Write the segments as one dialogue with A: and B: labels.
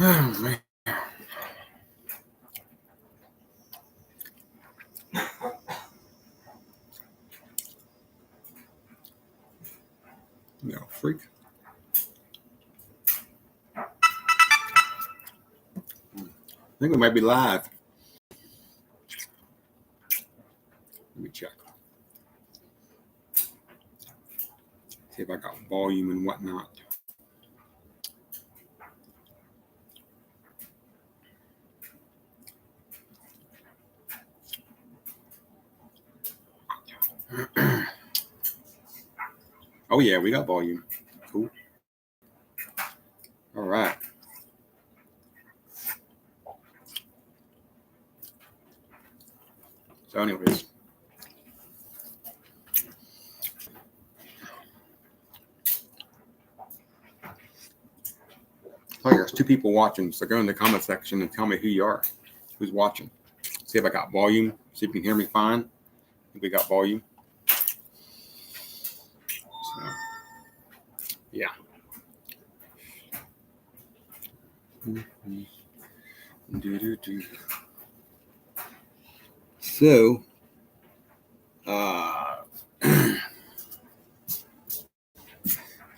A: Oh, man. No, freak. I think we might be live. Let me check. See if I got volume and whatnot. Oh, yeah, we got volume. Cool. All right. So anyways. Oh, there's 2 people watching. So go in the comment section and tell me who you are, who's watching. See if I got volume. See if you can hear me fine. If we got volume. So, yeah. So, I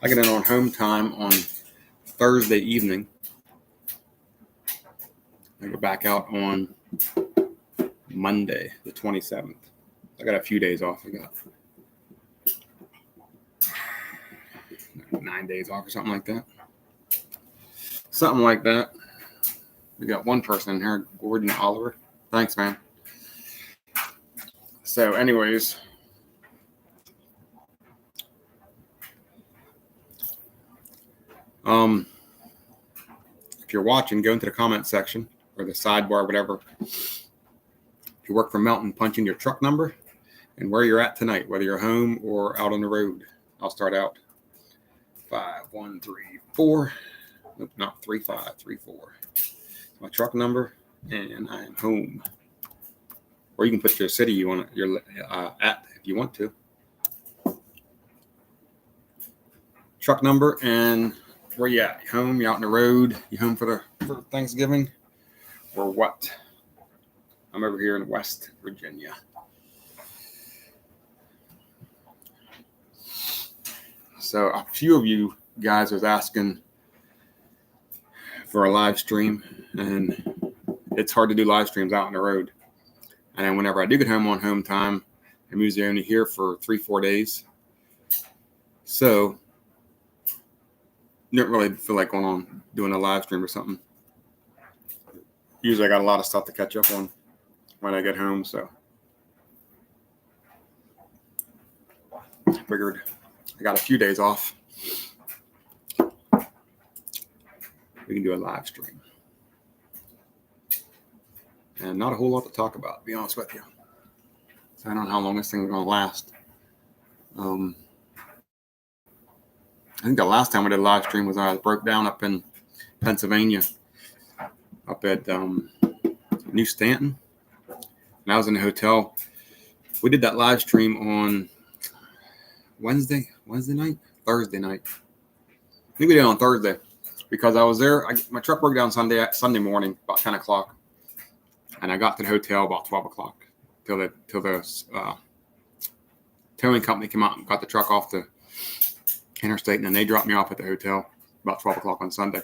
A: get in on home time on Thursday evening. I go back out on Monday, the 27th. I got a few days off. I got 9 days off or something like that. Something like that. We got one person in here, Gordon Oliver. Thanks, man. So, anyways, if you're watching, go into the comment section or the sidebar, whatever. If you work for Melton, punch in your truck number and where you're at tonight, whether you're home or out on the road. I'll start out 5134. Nope, not 3534. My truck number, and I am home. Or you can put your city you want you're at if you want to. Truck number and where you at? You home? You out on the road? You home for Thanksgiving? Or what? I'm over here in West Virginia. So a few of you guys was asking for a live stream, and it's hard to do live streams out on the road. And then whenever I do get home on home time, I'm usually only here for 3-4 days. So don't really feel like going on doing a live stream or something. Usually I got a lot of stuff to catch up on when I get home, so I figured I got a few days off. We can do a live stream. And not a whole lot to talk about, to be honest with you. So I don't know how long this thing is going to last. I think the last time I did a live stream was I broke down up in Pennsylvania, up at New Stanton. And I was in a hotel. We did that live stream on Thursday night. I think we did it on Thursday because I was there. My truck broke down Sunday morning about 10 o'clock. And I got to the hotel about 12 o'clock till the towing company came out and got the truck off the interstate. And then they dropped me off at the hotel about 12 o'clock on Sunday.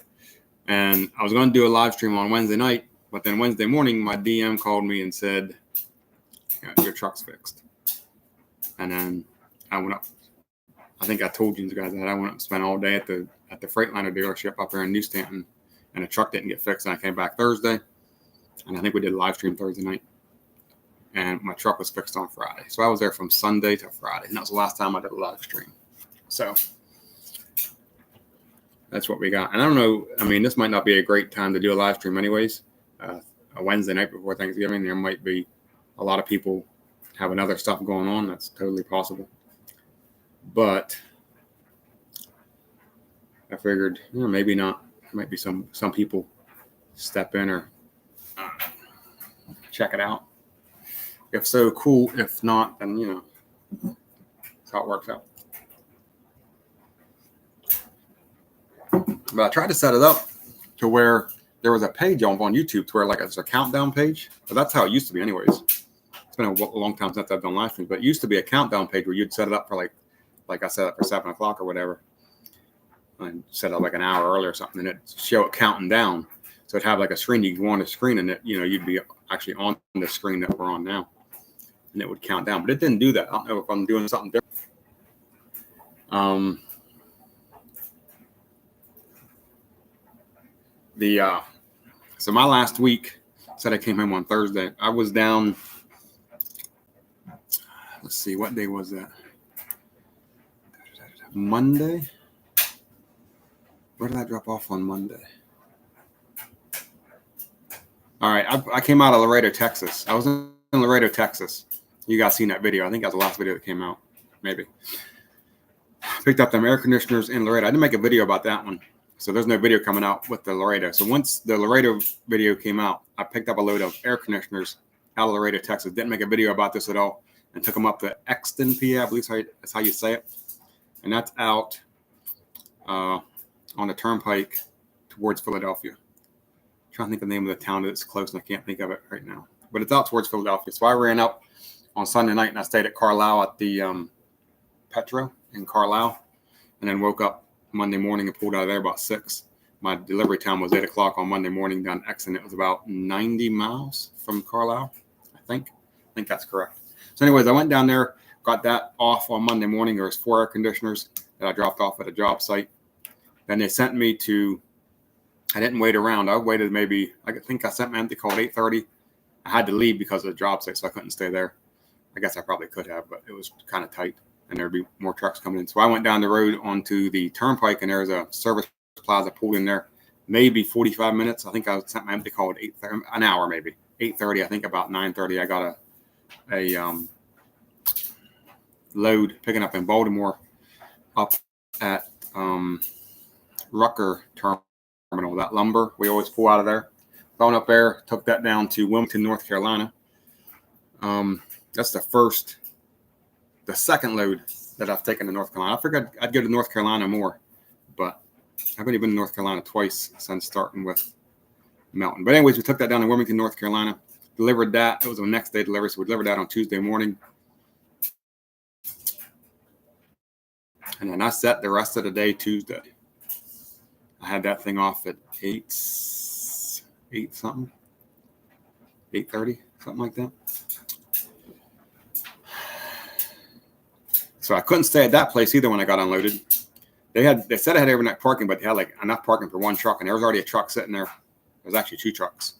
A: And I was going to do a live stream on Wednesday night. But then Wednesday morning, my DM called me and said, your truck's fixed. And then I went up. I think I told you guys that I went up and spent all day at the Freightliner dealership up there in New Stanton. And the truck didn't get fixed. And I came back Thursday. And I think we did a live stream Thursday night. And my truck was fixed on Friday. So I was there from Sunday to Friday. And that was the last time I did a live stream. So that's what we got. And I don't know. I mean, this might not be a great time to do a live stream anyways. A Wednesday night before Thanksgiving, there might be a lot of people having other stuff going on. That's totally possible. But I figured, maybe not. There might be some people step in or check it out. If so, cool. If not, then, that's how it works out. But I tried to set it up to where there was a page on YouTube to where like it's a countdown page. But that's how it used to be anyways. It's been a long time since I've done live streams, but it used to be a countdown page where you'd set it up for like I set up for 7 o'clock or whatever, and set up like an hour earlier or something, and it'd show it counting down. So it'd have like a screen, you go on the screen, and it, you'd be actually on the screen that we're on now, and it would count down. But it didn't do that. I don't know if I'm doing something different. So my last week, said I came home on Thursday. I was down. Let's see, what day was that? Monday. Where did I drop off on Monday? All right, I came out of Laredo, Texas. I was in Laredo, Texas. You guys seen that video? I think that was the last video that came out, maybe. Picked up them air conditioners in Laredo. I didn't make a video about that one, so there's no video coming out with the Laredo. So once the Laredo video came out, I picked up a load of air conditioners out of Laredo, Texas. Didn't make a video about this at all, and took them up to Exton, PA. I believe that's how you say it. And that's out on the turnpike towards Philadelphia. I'm trying to think of the name of the town that's close, and I can't think of it right now. But it's out towards Philadelphia. So I ran up on Sunday night, and I stayed at Carlisle at the Petro in Carlisle, and then woke up Monday morning and pulled out of there about 6. My delivery time was 8 o'clock on Monday morning down Exton. It was about 90 miles from Carlisle, I think that's correct. So anyways, I went down there, got that off on Monday morning. There was 4 air conditioners that I dropped off at a job site. Then they sent me to, I didn't wait around. I waited maybe, I think I sent my empty call at 8:30. I had to leave because of the job site, so I couldn't stay there. I guess I probably could have, but it was kind of tight, and there'd be more trucks coming in. So I went down the road onto the turnpike, and there was a service plaza pulled in there, maybe 45 minutes. I think I sent my empty call at 8:30, an hour maybe. 8:30, I think about 9:30, I got a load picking up in Baltimore up at Rucker Terminal, that lumber we always pull out of there. Going up there, took that down to Wilmington, North Carolina. That's the second load that I've taken to North Carolina. I figured I'd go to North Carolina more, but I've only been to North Carolina twice since starting with Melton. But anyways, we took that down to Wilmington, North Carolina, delivered that. It was a next day delivery, so we delivered that on Tuesday morning. And then I set the rest of the day Tuesday. I had that thing off at 8 something, 8:30, something like that. So I couldn't stay at that place either when I got unloaded. They said I had overnight parking, but they had like enough parking for 1 truck, and there was already a truck sitting there. There was actually 2 trucks.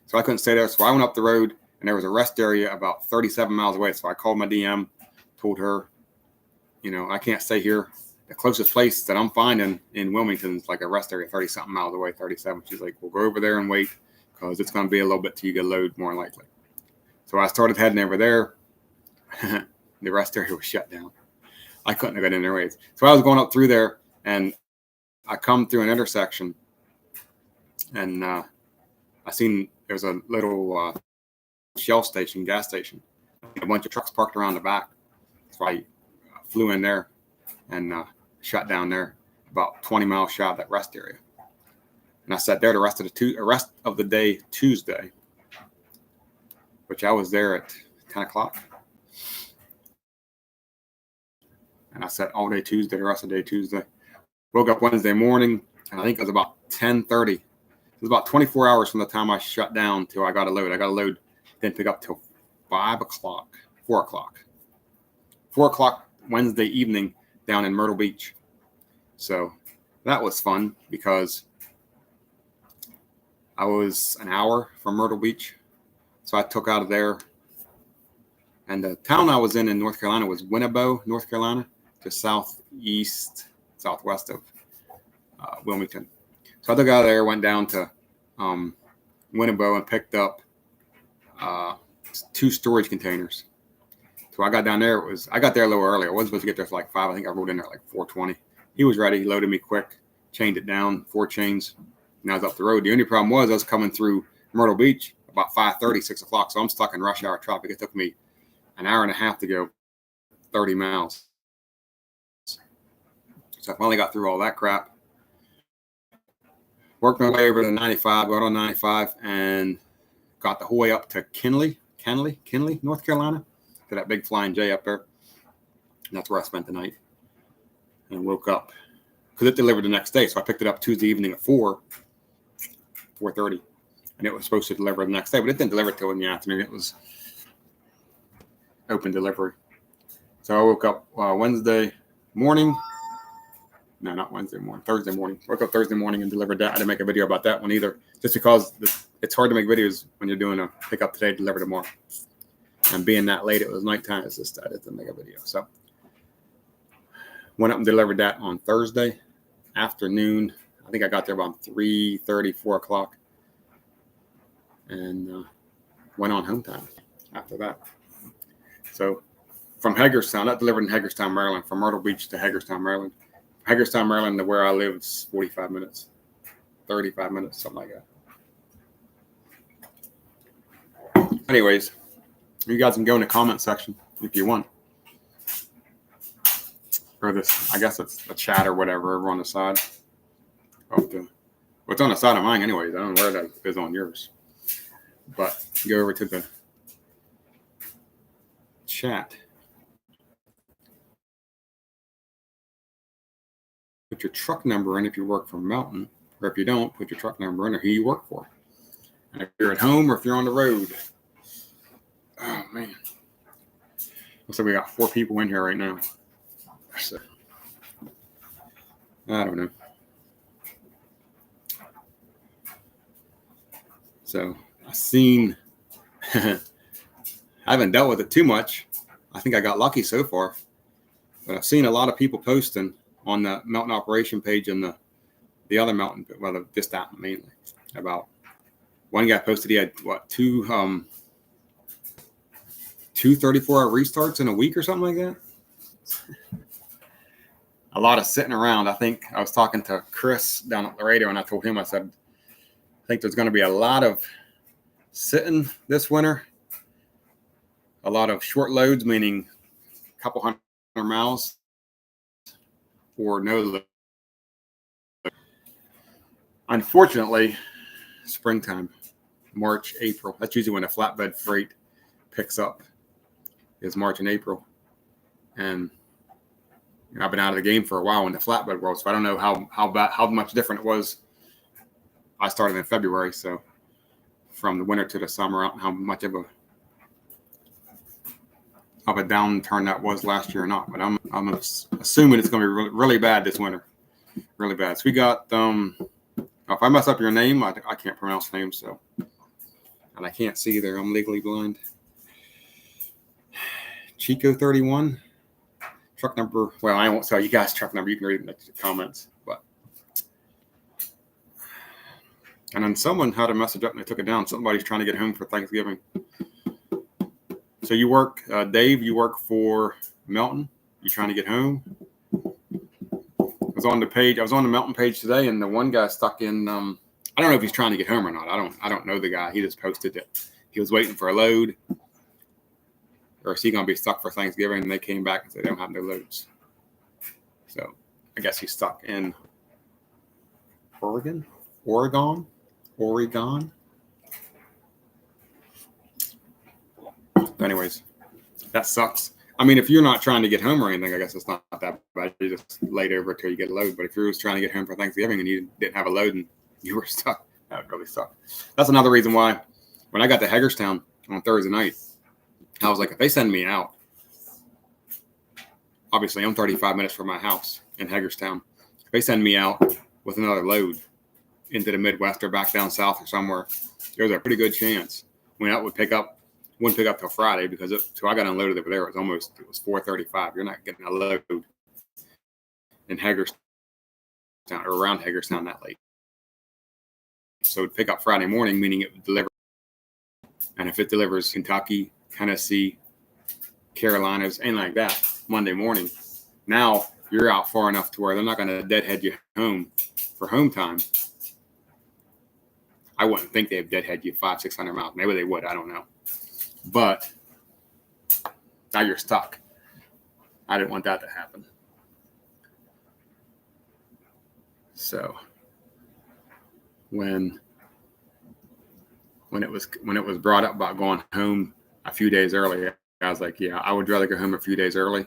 A: So I couldn't stay there. So I went up the road, and there was a rest area about 37 miles away. So I called my DM, told her, I can't stay here. The closest place that I'm finding in Wilmington is like a rest area 30-something miles away, 37. She's like, we'll go over there and wait because it's going to be a little bit till you get a load, more likely. So I started heading over there. The rest area was shut down. I couldn't have got in there anyways. So I was going up through there, and I come through an intersection, and I seen there's a little Shell station, gas station. A bunch of trucks parked around the back. So I flew in there and shut down there about 20 miles shy of that rest area. And I sat there the rest of the day Tuesday, which I was there at 10 o'clock. And I sat all day Tuesday, the rest of the day Tuesday. Woke up Wednesday morning, and I think it was about 10:30. It was about 24 hours from the time I shut down till I got a load. I got a load, didn't pick up till 4 o'clock. 4 o'clock Wednesday evening down in Myrtle Beach. So that was fun because I was an hour from Myrtle Beach. So I took out of there. And the town I was in North Carolina was Winnebago, North Carolina, just southwest of Wilmington. So I took out of there, went down to Winnebago and picked up 2 storage containers. So I got down there. I got there a little early. I wasn't supposed to get there for like 5. I think I rolled in there at like 4:20. He was ready. He loaded me quick, chained it down, 4 chains, and I was up the road. The only problem was I was coming through Myrtle Beach about 5:30, 6 o'clock. So I'm stuck in rush hour traffic. It took me an hour and a half to go 30 miles. So I finally got through all that crap. Worked my way over to 95, got on 95, and got the whole way up to Kinley, North Carolina, to that big Flying J up there. And that's where I spent the night. And woke up because it delivered the next day. So I picked it up Tuesday evening at 4:30, and it was supposed to deliver the next day, but it didn't deliver till in the afternoon. It was open delivery. So I woke up Wednesday morning. No, not Wednesday morning. Thursday morning. Woke up Thursday morning and delivered that. I didn't make a video about that one either, just because it's hard to make videos when you're doing a pick up today, deliver tomorrow. And being that late, it was nighttime. It's just I didn't make a video. So went up and delivered that on Thursday afternoon. I think I got there about 3:30, 4 o'clock, and went on home time after that. So from Hagerstown, that delivered in Hagerstown, Maryland, from Myrtle Beach to Hagerstown, Maryland. Hagerstown, Maryland to where I live is 45 minutes, 35 minutes, something like that. Anyways, you guys can go in the comment section if you want. Or this, I guess it's a chat or whatever over on the side of the, it's on the side of mine anyways. I don't know where that is on yours. But go over to the chat. Put your truck number in if you work for Melton, or if you don't, put your truck number in or who you work for. And if you're at home or if you're on the road. Oh, man. Looks like we got 4 people in here right now. So, I don't know. So, I've seen, I haven't dealt with it too much. I think I got lucky so far. But I've seen a lot of people posting on the Melton operation page and the other Melton, well, just that mainly, about one guy posted he had, two 34-hour restarts in a week or something like that. A lot of sitting around. I think I was talking to Chris down at the radio, and I told him, I said, I think there's going to be a lot of sitting this winter, a lot of short loads, meaning a couple hundred miles, or no load. Unfortunately, springtime, March, April, that's usually when a flatbed freight picks up, is March and April. And I've been out of the game for a while in the flatbed world, so I don't know how much different it was. I started in February, so from the winter to the summer, how much of a downturn that was last year or not. But I'm assuming it's going to be really, really bad this winter, really bad. So we got if I mess up your name, I can't pronounce names, so, and I can't see either. I'm legally blind. Chico 31. Truck number, well, I won't tell you guys truck number. You can read it in the comments. But and then someone had a message up and they took it down. Somebody's trying to get home for Thanksgiving. So you work, Dave, you work for Melton. You trying to get home? I was on the Melton page today, and the one guy stuck in, I don't know if he's trying to get home or not. I don't know the guy. He just posted that he was waiting for a load. Or is he going to be stuck for Thanksgiving? And they came back and said they don't have no loads. So I guess he's stuck in Oregon. But anyways, that sucks. I mean, if you're not trying to get home or anything, I guess it's not that bad. You just laid over until you get a load. But if you're just trying to get home for Thanksgiving and you didn't have a load and you were stuck, that would really suck. That's another reason why when I got to Hagerstown on Thursday night, I was like, if they send me out, obviously I'm 35 minutes from my house in Hagerstown. If they send me out with another load into the Midwest or back down south or somewhere, there's a pretty good chance when that wouldn't pick up till Friday because so I got unloaded over there. It was 4:35. You're not getting a load in Hagerstown or around Hagerstown that late. So it'd pick up Friday morning, meaning it would deliver. And if it delivers Kentucky, Tennessee, Carolinas, and like that Monday morning, now you're out far enough to where they're not going to deadhead you home for home time. I wouldn't think they'd deadhead you 500-600 miles. Maybe they would. I don't know. But now you're stuck. I didn't want that to happen. So when it was brought up about going home a few days early. I was like, yeah, I would rather go home a few days early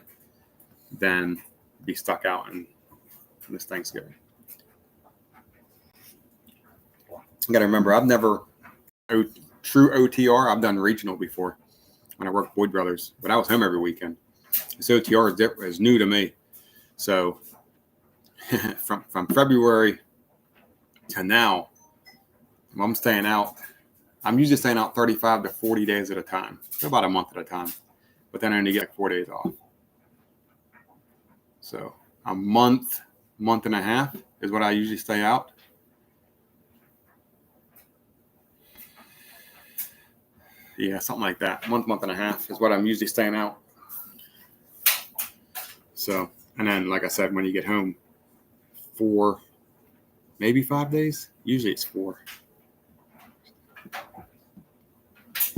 A: than be stuck out in this Thanksgiving. You got to remember, I've never true OTR. I've done regional before when I worked Boyd Brothers, but I was home every weekend. This OTR is new to me. So from February to now, I'm staying out. I'm usually staying out 35 to 40 days at a time, so about a month at a time. But then I only get like 4 days off. So a month and a half is what I usually stay out. Yeah, something like that. Month and a half is what I'm usually staying out. So, and then, like I said, when you get home, 4, maybe 5 days. Usually it's 4.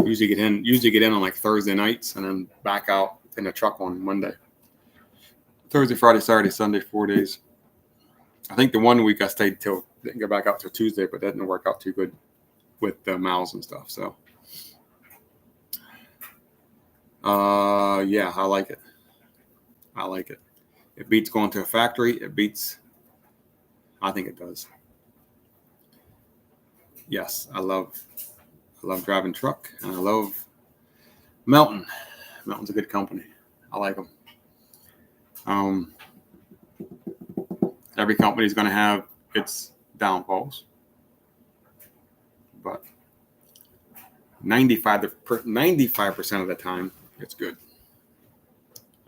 A: Usually get in on like Thursday nights and then back out in the truck on Monday. Thursday, Friday, Saturday, Sunday, 4 days. I think the one week I stayed didn't get back out till Tuesday, but that didn't work out too good with the miles and stuff. So, yeah, I like it. It beats going to a factory. I think it does. Yes, I love driving truck, and I love Melton. Melton's a good company. I like them. Every company is going to have its downfalls, but 95% of the time, it's good.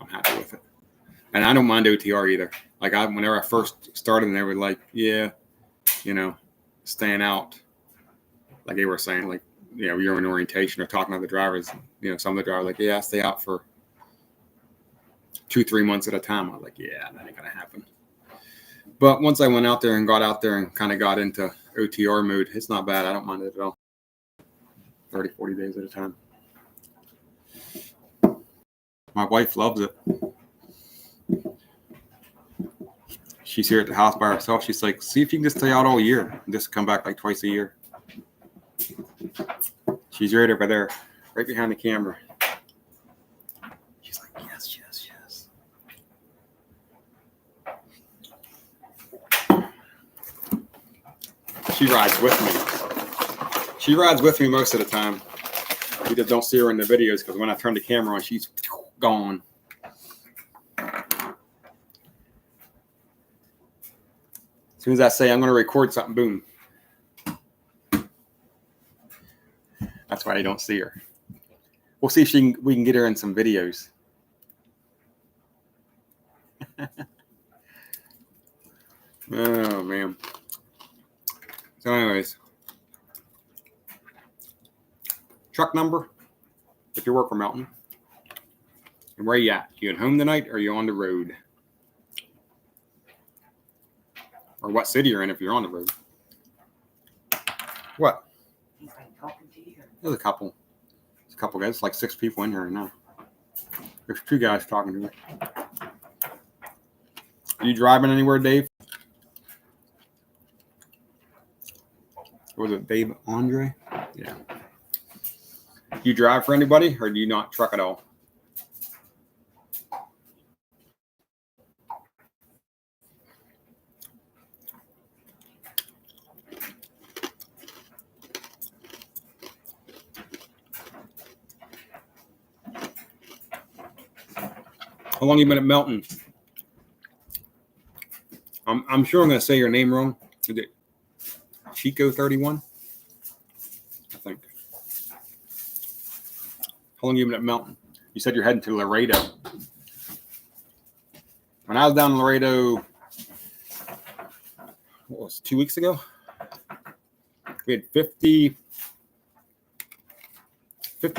A: I'm happy with it. And I don't mind OTR either. Like whenever I first started, and they were like, yeah, staying out, like they were saying, like, you're in orientation or talking to the drivers, some of the drivers like, yeah, I stay out for 2-3 months at a time. I was like, yeah, that ain't going to happen. But once I went out there and got out there and kind of got into OTR mode, it's not bad. I don't mind it at all. 30, 40 days at a time. My wife loves it. She's here at the house by herself. She's like, see if you can just stay out all year and just come back like twice a year. She's right over there, right behind the camera. She's like, yes. She rides with me. She rides with me most of the time. You just don't see her in the videos because when I turn the camera on, she's gone. As soon as I say I'm going to record something, boom. That's why you don't see her. We'll see if we can get her in some videos. Oh, man. So anyways, truck number, if you work for Melton, and where you at? You at home tonight or you on the road? Or what city you're in if you're on the road? What? There's a couple. There's a couple guys. It's like 6 people in here right now. There's 2 guys talking to me. Are you driving anywhere, Dave? Was it Dave Andre? Yeah. You drive for anybody or do you not truck at all? How long you been at Melton? I'm sure I'm going to say your name wrong. Is it Chico 31? I think. How long you been at Melton? You said you're heading to Laredo. When I was down in Laredo, what was it, 2 weeks ago? We had 50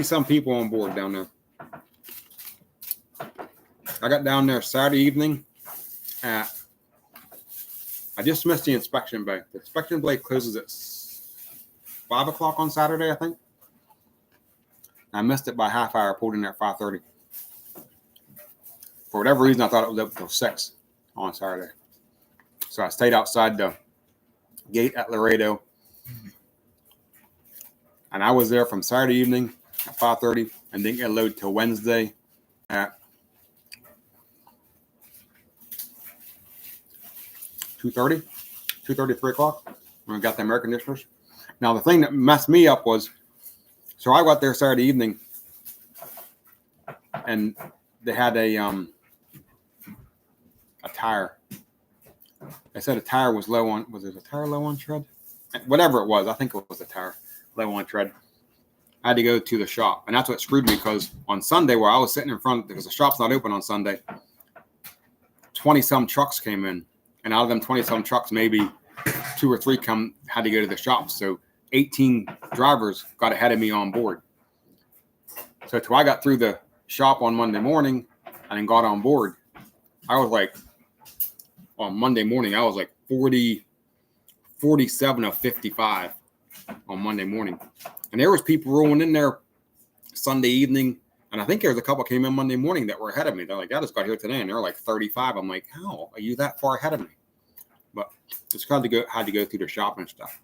A: some people on board down there. I got down there Saturday evening I just missed the inspection bay. The inspection bay closes at 5 o'clock on Saturday, I think. I missed it by a half hour. I pulled in there at 5:30. For whatever reason, I thought it was open until 6 on Saturday. So I stayed outside the gate at Laredo And I was there from Saturday evening at 5:30 and didn't get a load till Wednesday at 2:30, 2:30, 3 o'clock when I got the air conditioners. Now, the thing that messed me up was, so I got there Saturday evening and they had a tire. They said a tire was low on, was it a tire low on tread? Whatever it was, I think it was a tire low on tread. I had to go to the shop. And that's what screwed me, because on Sunday, where I was sitting in front, because the shop's not open on Sunday, 20-some trucks came in. And out of them 20-some trucks, maybe 2 or 3 had to go to the shop. So 18 drivers got ahead of me on board. So till I got through the shop on Monday morning and then got on board, I was like, on Monday morning, I was like 47 of 55 on Monday morning. And there was people rolling in there Sunday evening. And I think there was a couple came in Monday morning that were ahead of me. They're like, I just got here today. And they're like 35. I'm like, how are you that far ahead of me? But it's had to go through the shop and stuff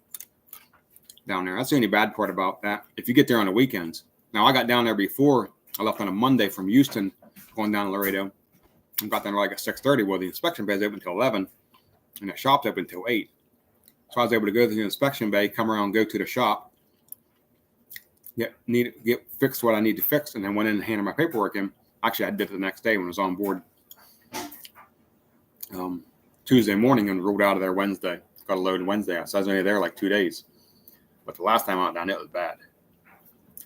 A: down there. That's the only bad part about that. If you get there on the weekends. Now, I got down there before. I left on a Monday from Houston going down to Laredo. I got down like at 6:30. Well, the inspection bay is open until 11. And the shop's open until 8. So I was able to go to the inspection bay, come around, go to the shop, get fixed what I need to fix, and then went in and handed my paperwork in. Actually, I did it the next day when I was on board Tuesday morning and rolled out of there Wednesday. Got a load on Wednesday. So I was only there like 2 days. But the last time I went down, it was bad.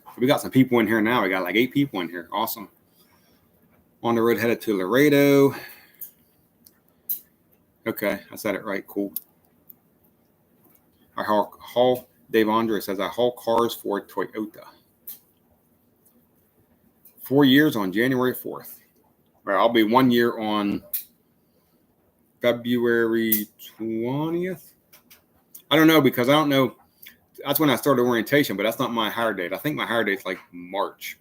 A: So we got some people in here now. We got like 8 people in here. Awesome. On the road headed to Laredo. Okay, I said it right. Cool. I haul, Dave Andre says, I haul cars for Toyota. 4 years on January 4th. Well, I'll be 1 year on February 20th. I don't know, because I don't know. That's when I started orientation, but that's not my hire date. I think my hire date's like March.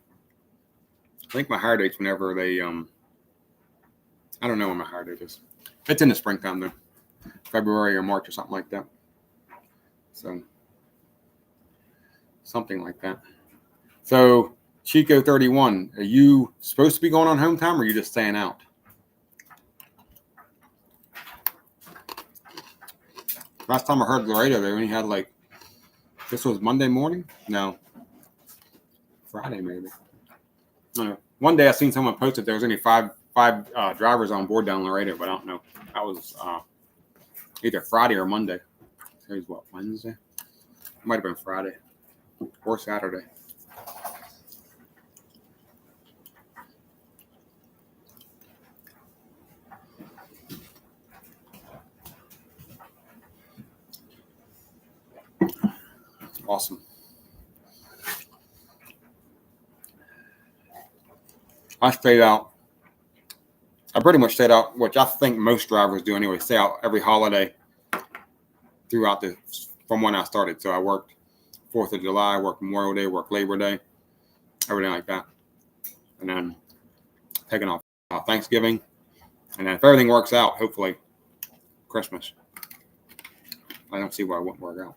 A: I think my hire date's whenever they, I don't know when my hire date is. It's in the springtime though. February or March or something like that. So, something like that. So, Chico 31, are you supposed to be going on home time, or are you just staying out? Last time I heard Laredo, they only had like, this was Monday morning? No. Friday maybe. I don't know. One day I seen someone posted there was only five drivers on board down Laredo, but I don't know. That was either Friday or Monday. Today's what, Wednesday? It might have been Friday or Saturday. Awesome. I stayed out. I pretty much stayed out, which I think most drivers do anyway, stay out every holiday throughout from when I started. So I worked 4th of July, worked Memorial Day, worked Labor Day, everything like that. And then taking off Thanksgiving. And then if everything works out, hopefully Christmas. I don't see why it wouldn't work out.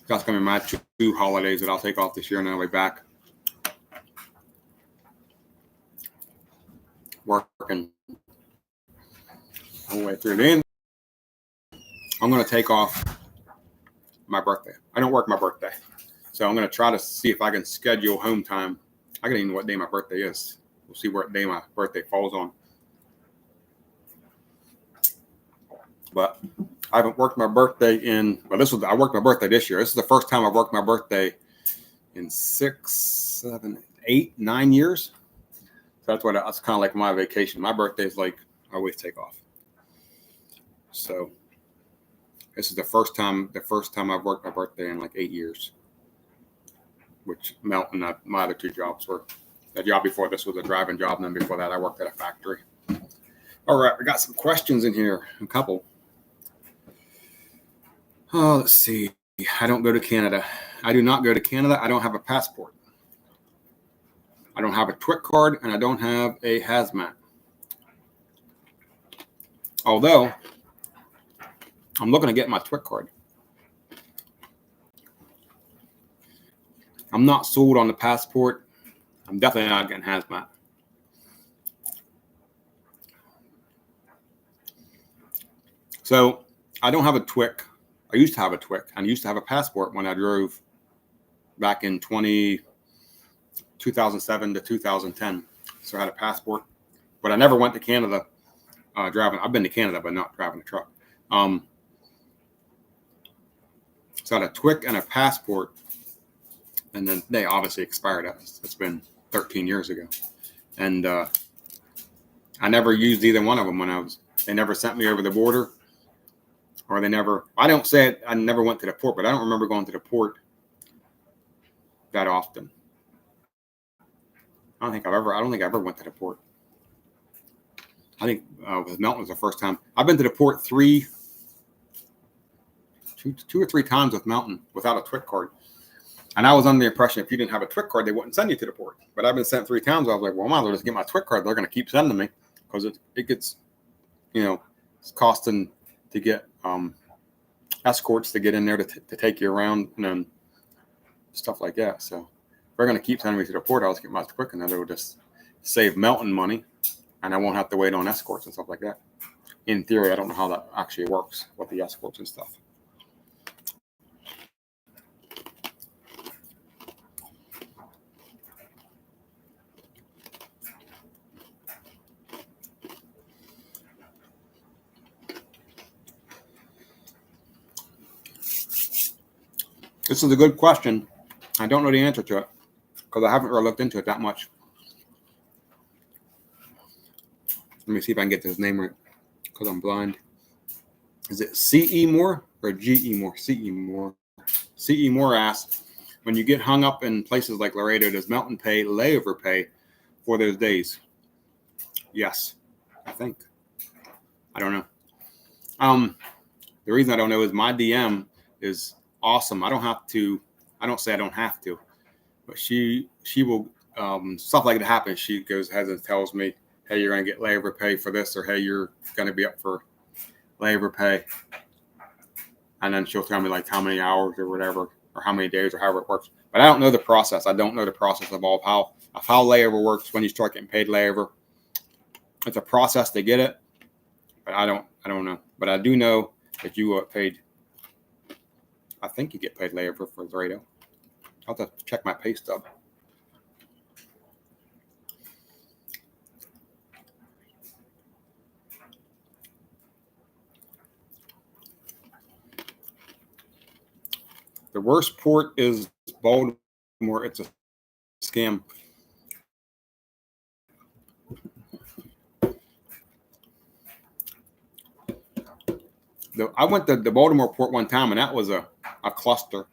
A: That's going to be my 2 holidays that I'll take off this year, and then I'll be back working all the way through. Then I'm going to take off my birthday. I don't work my birthday. So I'm going to try to see if I can schedule home time. I don't even know what day my birthday is. We'll see what day my birthday falls on. But I haven't worked my birthday I worked my birthday this year. This is the first time I've worked my birthday in 6, 7, 8, 9 years. So that's kind of like my vacation. My birthday is like, I always take off. So this is the first time I've worked my birthday in like 8 years. Which Melton, my other 2 jobs were. The job before this was a driving job, and then before that I worked at a factory. All right, we got some questions in here, a couple. Oh, let's see. I don't go to Canada. I do not go to Canada. I don't have a passport. I don't have a TWIC card, and I don't have a hazmat. Although, I'm looking to get my TWIC card. I'm not sold on the passport. I'm definitely not getting hazmat. So I don't have a TWIC. I used to have a TWIC. I used to have a passport when I drove back in 2007 to 2010. So I had a passport, but I never went to Canada driving. I've been to Canada, but not driving a truck. So I had a TWIC and a passport, and then they obviously expired. It's been 13 years ago. And I never used either one of them they never sent me over the border, or I don't say it, I never went to the port, but I don't remember going to the port that often. I don't think I ever went to the port. I think with Melton was the first time. I've been to the port two or three times with Melton without a TWIC card. And I was under the impression if you didn't have a TWIC card, they wouldn't send you to the port. But I've been sent 3 times. I was like, well, I might as well just get my TWIC card. They're going to keep sending me because it gets, it's costing to get escorts to get in there to take you around and stuff like that. So if they're going to keep sending me to the port, I'll just get my TWIC, and then it will just save Melton money, and I won't have to wait on escorts and stuff like that. In theory, I don't know how that actually works with the escorts and stuff. This is a good question. I don't know the answer to it because I haven't really looked into it that much. Let me see if I can get his name right because I'm blind. Is it C.E. Moore or G.E. Moore? C.E. Moore. C.E. Moore asked, when you get hung up in places like Laredo, does Melton pay layover pay for those days? Yes, I think. I don't know. The reason I don't know is my DM is awesome. I don't say I don't have to, but she will, stuff like that happens. She goes ahead and tells me, hey, you're going to get layover pay for this, or hey, you're going to be up for layover pay. And then she'll tell me like how many hours or whatever, or how many days or however it works. But I don't know the process. I don't know the process of how layover works when you start getting paid layover. It's a process to get it, but I don't know. But I do know that you are paid. I think you get paid layover for Laredo. I'll have to check my pay stub. The worst port is Baltimore. It's a scam. I went to the Baltimore port one time, and that was a cluster.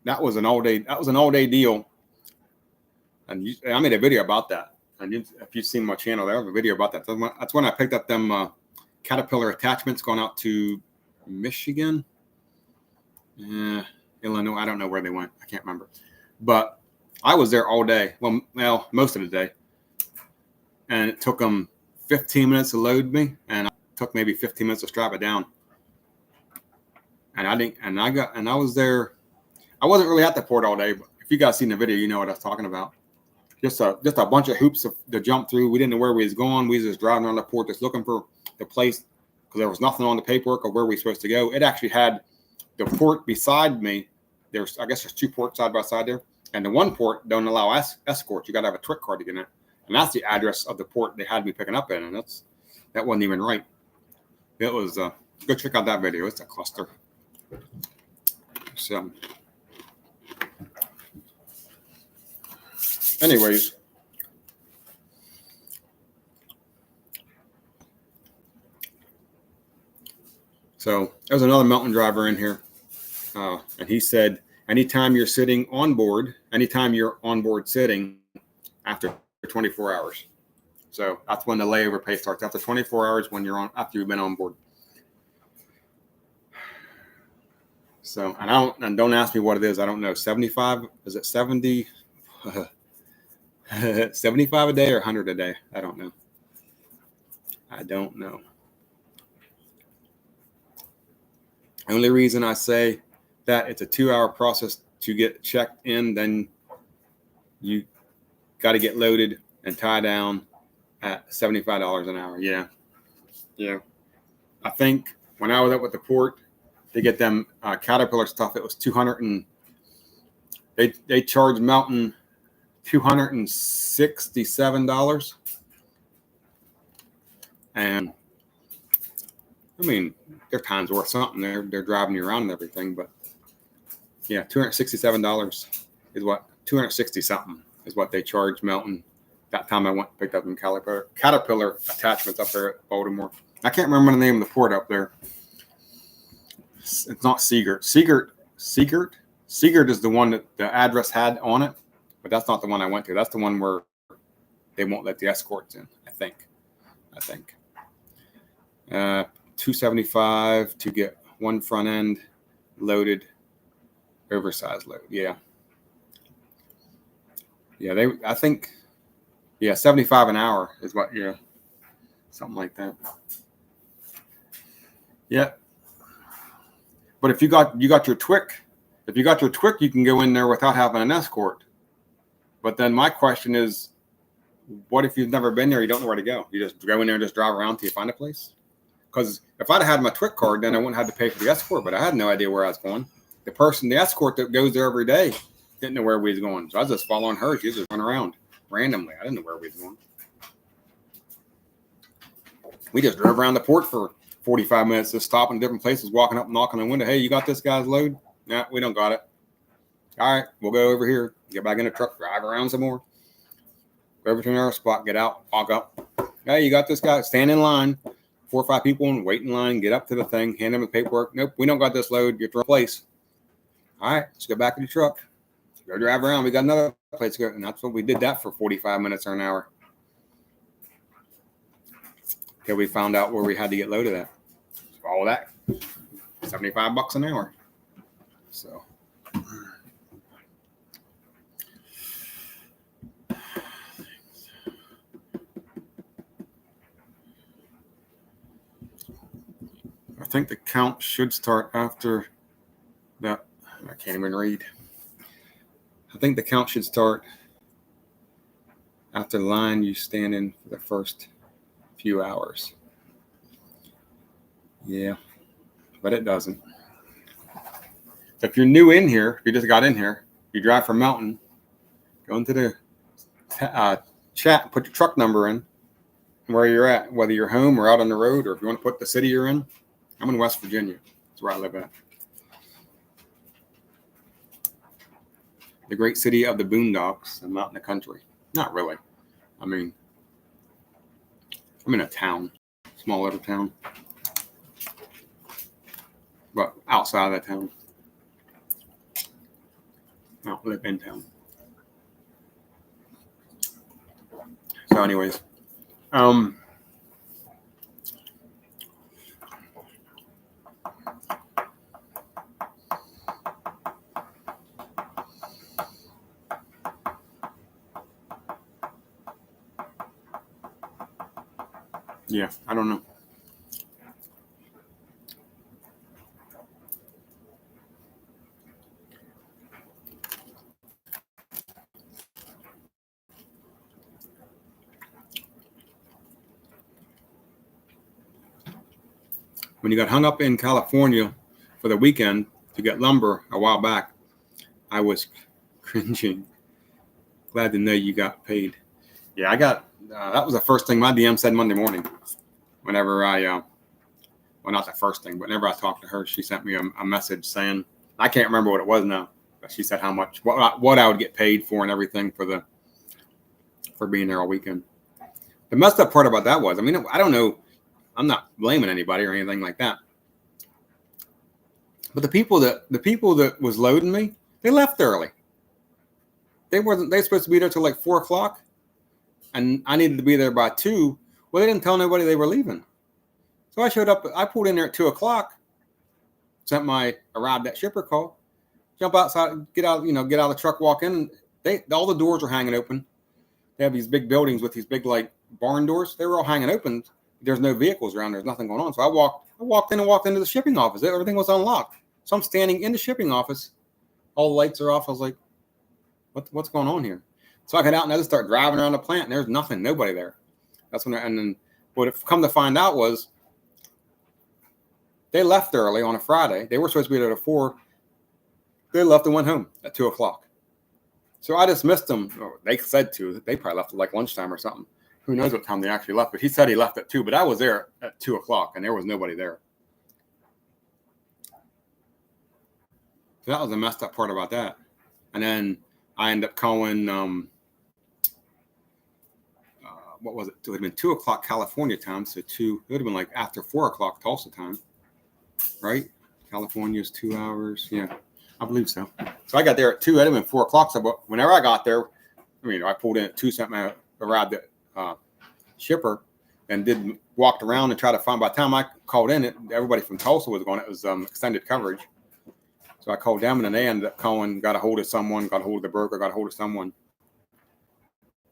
A: That was an all-day deal. And I made a video about that. And if you've seen my channel, there was a video about that. That's when I picked up them Caterpillar attachments going out to Michigan, Illinois. I don't know where they went. I can't remember. But I was there all day. Well, most of the day. And it took them 15 minutes to load me, and it took maybe 15 minutes to strap it down. And I was there. I wasn't really at the port all day, but if you guys seen the video, you know what I was talking about. Just a bunch of hoops to jump through. We didn't know where we was going. We was just driving around the port, just looking for the place because there was nothing on the paperwork of where we were supposed to go. It actually had the port beside me. I guess there's 2 ports side by side there, and the one port don't allow escorts. You got to have a TWIC card to get in it. And that's the address of the port they had me picking up in, and that wasn't even right. It was go check out that video. It's a cluster. So, anyways, so there's another Melton driver in here, and he said, anytime you're on board sitting after 24 hours. So that's when the layover pay starts. After 24 hours after you've been on board. So, and don't ask me what it is. I don't know. 75, is it 70? 75 a day or 100 a day? I don't know. The only reason I say that it's a 2-hour process to get checked in. Then you got to get loaded and tie down at $75 an hour. Yeah. I think when I was up at the port to get them Caterpillar stuff, it was $200 and they charged Melton $267. And I mean, their time's worth something. They're driving you around and everything, but yeah, $267 is what 260 something is what they charged Melton. That time I went and picked up them Caterpillar attachments up there at Baltimore. I can't remember the name of the port up there. It's not Seagert. Seagert is the one that the address had on it, but that's not the one I went to. That's the one where they won't let the escorts in, I think. $275 to get one front end loaded, oversized load. Yeah, I think 75 an hour is what, something like that. Yeah. But if you got your TWIC, you can go in there without having an escort. But then my question is, what if you've never been there? You don't know where to go. You just go in there and just drive around till you find a place. Because if I'd had my TWIC card, then I wouldn't have to pay for the escort. But I had no idea where I was going. The escort that goes there every day, didn't know where we was going. So I was just following her. She was just running around randomly. I didn't know where we was going. We just drove around the port for 45 minutes, just stopping different places, walking up, knocking on the window. Hey, you got this guy's load? Yeah, we don't got it. All right, we'll go over here, get back in the truck, drive around some more, go over to another spot, get out, walk up. Hey, you got this guy? Stand in line, 4 or 5 people and wait in line, get up to the thing, hand them the paperwork. Nope, we don't got this load. Get to a place. All right, let's go back to the truck. Go drive around. We got another place to go. And that's what we did that for 45 minutes or an hour. Until we found out where we had to get loaded at. So all of that, $75 an hour. So. I think the count should start after that. I can't even read. I think the count should start after the line you stand in for the first few hours. Yeah, but it doesn't. So if you're new in here, if you just got in here, you drive from Melton, go into the chat, put your truck number in, where you're at, whether you're home or out on the road, or if you want to put the city you're in. I'm in West Virginia. That's where I live at. The great city of the boondocks and out in the country. Not really. I mean, I'm in a town, small little town. But outside of that town. I don't live in town. So anyways, yeah, I don't know. When you got hung up in California for the weekend to get lumber a while back, I was cringing. Glad to know you got paid. Yeah, I got, that was the first thing my DM said Monday morning. Whenever I, well, not the first thing, but whenever I talked to her, she sent me a message saying, I can't remember what it was now, but she said how much, what I would get paid for and everything for being there all weekend. The messed up part about that was, I mean, I don't know, I'm not blaming anybody or anything like that. But the people that was loading me, they left early. They were supposed to be there till like 4 o'clock, and I needed to be there by 2. Well, they didn't tell nobody they were leaving. So I showed up. I pulled in there at 2 o'clock. Arrived at shipper call. Jump outside, get out of the truck, walk in. All the doors are hanging open. They have these big buildings with these big like barn doors. They were all hanging open. There's no vehicles around. There's nothing going on. So I walked into the shipping office. Everything was unlocked. So I'm standing in the shipping office. All the lights are off. I was like, what's going on here? So I got out and I just started driving around the plant, and there's nothing, nobody there. That's when, and then what it come to find out was they left early on a Friday. They were supposed to be there at 4. They left and went home at 2 o'clock. So I just missed them. They said 2. They probably left at like lunchtime or something. Who knows what time they actually left? But he said he left at 2. But I was there at 2 o'clock, and there was nobody there. So that was the messed up part about that. And then I ended up calling, what was it? It would have been 2 o'clock California time. So it would have been like after 4 o'clock Tulsa time, right? California's 2 hours. Yeah, I believe so. So I got there at 2. It would have been 4 o'clock. So whenever I got there, I pulled in at 2 something. I arrived at shipper and walked around and tried to find. By the time I called in, everybody from Tulsa was going. It was extended coverage. So I called them, and then they ended up calling, got a hold of someone, got a hold of the broker, got a hold of someone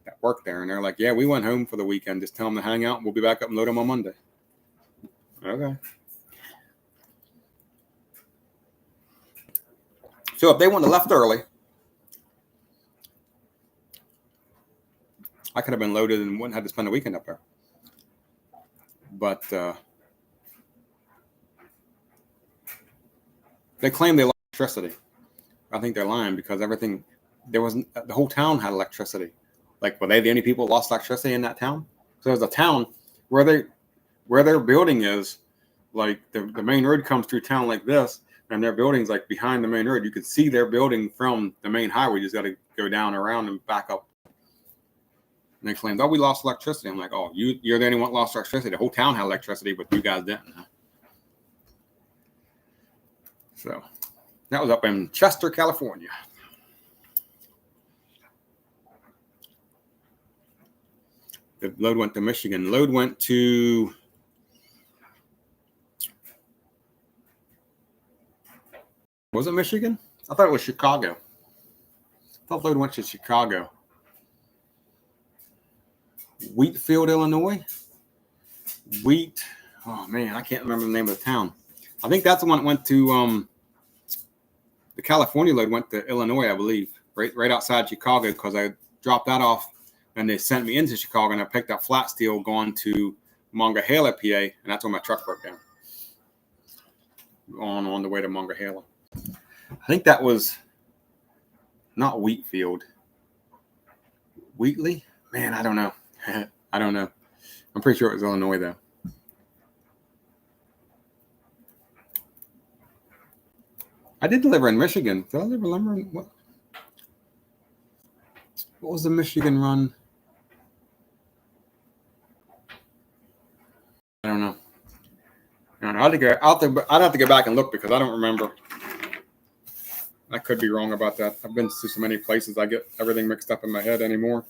A: that worked there. And they're like, yeah, we went home for the weekend. Just tell them to hang out, and we'll be back up and load them on Monday. Okay. So if they wouldn't have left early, I could have been loaded and wouldn't have to spend the weekend up there. But they claim they lost electricity. I think they're lying because the whole town had electricity. Like, were they the only people who lost electricity in that town? So there's a town where their building is, like the main road comes through town like this, and their building's like behind the main road. You can see their building from the main highway. You just got to go down around and back up. And they claimed, oh, we lost electricity. I'm like, oh, you're the only one that lost electricity. The whole town had electricity, but you guys didn't. So that was up in Chester, California. The load went to Michigan. Load went to was it Michigan? I thought it was Chicago. I thought load went to Chicago. Wheatfield, Illinois. Oh man, I can't remember the name of the town. I think that's the one that went to the California load went to Illinois, I believe, right outside Chicago, because I dropped that off and they sent me into Chicago, and I picked up flat steel going to Monongahela, PA, and that's when my truck broke down. On the way to Monongahela. I think that was not Wheatfield. Wheatley? Man, I don't know. I don't know. I'm pretty sure it was Illinois, though. I did deliver in Michigan. Did I deliver in what? What was the Michigan run? I don't know. I'd have to go back and look because I don't remember. I could be wrong about that. I've been to so many places, I get everything mixed up in my head anymore.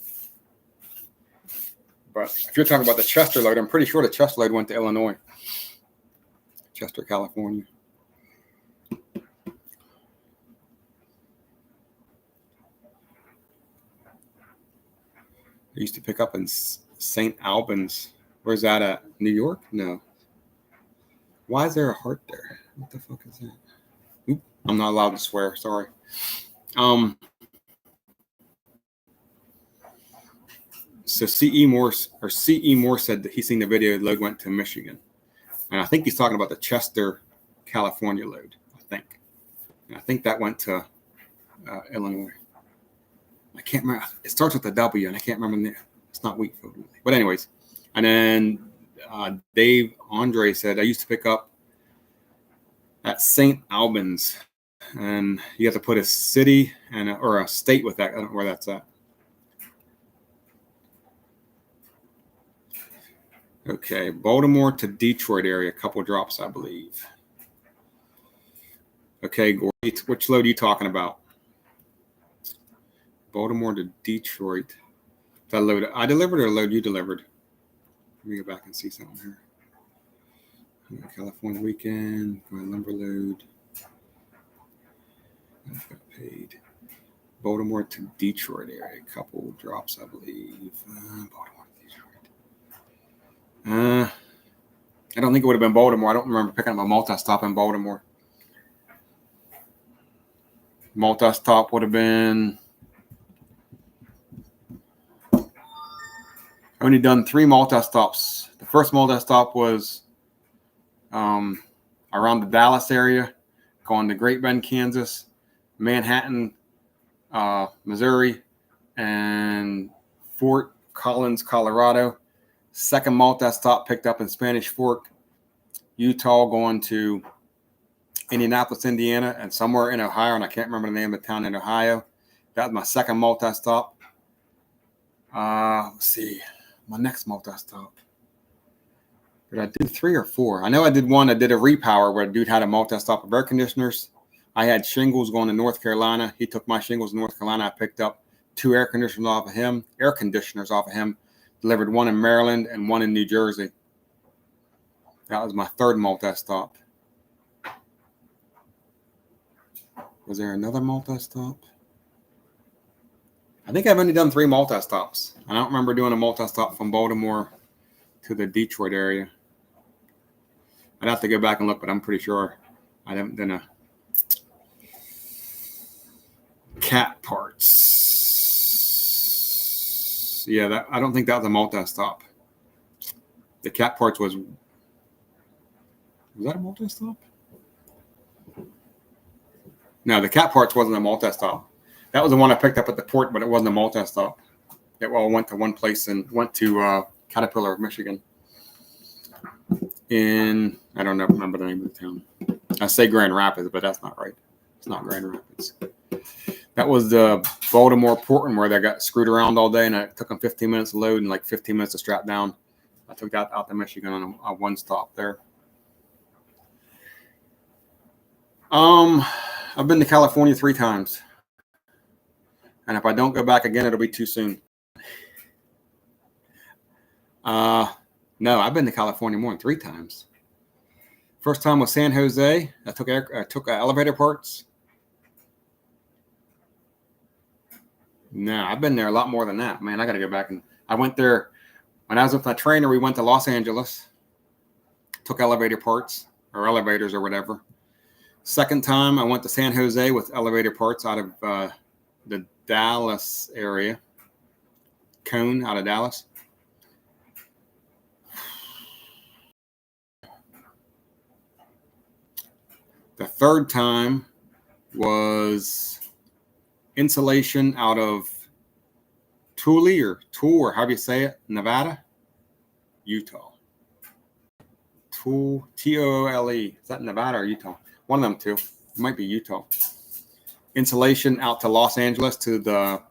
A: But if you're talking about the Chester load, I'm pretty sure the Chester load went to Illinois. Chester, California. I used to pick up in St. Albans. Where's that at? New York? No. Why is there a heart there? What the fuck is that? Oop, I'm not allowed to swear. Sorry. So C.E. Moore said that he's seen the video. Load went to Michigan, and I think he's talking about the Chester, California load. I think that went to Illinois. I can't remember. It starts with a W, and I can't remember. It's not Wheatfield. But anyways, and then Dave Andre said, I used to pick up at St. Albans, and you have to put a city or a state with that. I don't know where that's at. Okay, Baltimore to Detroit area, a couple drops, I believe. Okay, Gordy, which load are you talking about? Baltimore to Detroit. That load I delivered or load you delivered? Let me go back and see something here. California weekend, my lumber load. I got paid. Baltimore to Detroit area, a couple drops, I believe. Baltimore to Detroit. I don't think it would have been Baltimore. I don't remember picking up a multi-stop in Baltimore. multi-stop would have been, only done 3 multi-stops. The first multi-stop was around the Dallas area, going to Great Bend, Kansas, Manhattan, Missouri, and Fort Collins, Colorado. Second multi-stop picked up in Spanish Fork, Utah, going to Indianapolis, Indiana, and somewhere in Ohio, and I can't remember the name of the town in Ohio. That was my second multi-stop. Let's see, my next multi-stop. Did I do 3 or 4? I know I did one. I did a repower where a dude had a multi-stop of air conditioners. I had shingles going to North Carolina. He took my shingles to North Carolina. I picked up 2 air conditioners off of him. Delivered 1 in Maryland and 1 in New Jersey. That was my third multi-stop. Was there another multi-stop? I think I've only done 3 multi-stops. I don't remember doing a multi-stop from Baltimore to the Detroit area. I'd have to go back and look, but I'm pretty sure I haven't done a cat parts. Yeah, I don't think that was a multi-stop. The cat parts was that a multi-stop? No, the cat parts wasn't a multi-stop. That was the one I picked up at the port, but it wasn't a multi-stop. It all went to one place and went to Caterpillar of Michigan. I don't remember the name of the town. I say Grand Rapids, but that's not right. It's not Grand Rapids. That was the Baltimore Portland where they got screwed around all day, and it took them 15 minutes to load and like 15 minutes to strap down. I took that out to Michigan on a one stop there. I've been to California 3 times. And if I don't go back again, it'll be too soon. No, I've been to California more than 3 times. First time was San Jose. I took elevator parts. No, I've been there a lot more than that. Man, I got to go back. And I went there when I was with my trainer. We went to Los Angeles, took elevator parts or elevators or whatever. Second time, I went to San Jose with elevator parts out of the Dallas area. Cone out of Dallas. The third time was insulation out of Toole or however you say it, Nevada, Utah. Toole, Toole. Is that Nevada or Utah? One of them two. It might be Utah. Insulation out to Los Angeles to the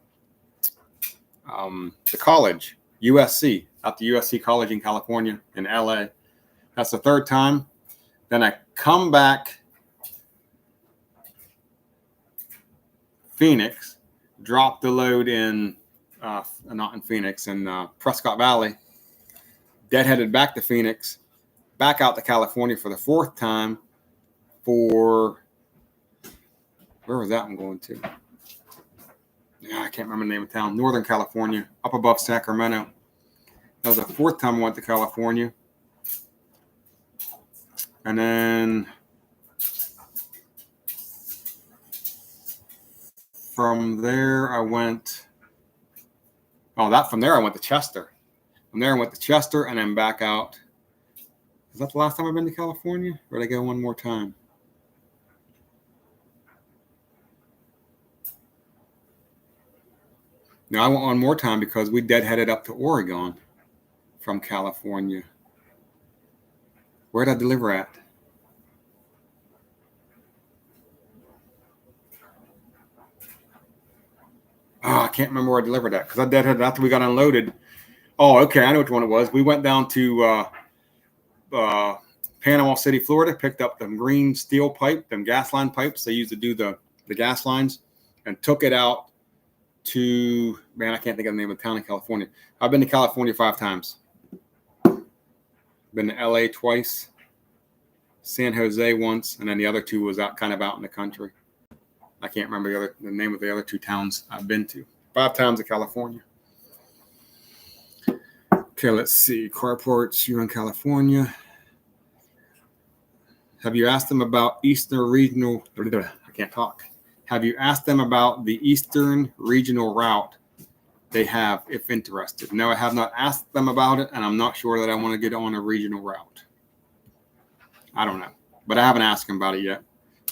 A: college, USC, out to USC College in California, in LA. That's the third time. Then I come back Phoenix, drop the load in, not in Phoenix, in Prescott Valley, deadheaded back to Phoenix, back out to California for the 4th time for, where was that one going to? Yeah, I can't remember the name of the town. Northern California, up above Sacramento. That was the 4th time I went to California. And then from there, I went to Chester. From there, I went to Chester and then back out. Is that the last time I've been to California? Or did I go one more time? No, I went one more time because we deadheaded up to Oregon from California. Where did I deliver at? Oh, I can't remember where I delivered at because I deadheaded after we got unloaded. Oh, okay. I know which one it was. We went down to Panama City, Florida, picked up them green steel pipe, them gas line pipes they used to do the gas lines, and took it out to, man, I can't think of the name of the town in California. I've been to California 5 times. Been to LA twice, San Jose once, and then the other 2 was out in the country. I can't remember the name of the other 2 towns I've been to. 5 times in California. Okay, let's see. Carports, you're in California. Have you asked them about Eastern Regional? I can't talk. Have you asked them about the Eastern regional route they have, if interested? No, I have not asked them about it, and I'm not sure that I want to get on a regional route. I don't know, but I haven't asked them about it yet.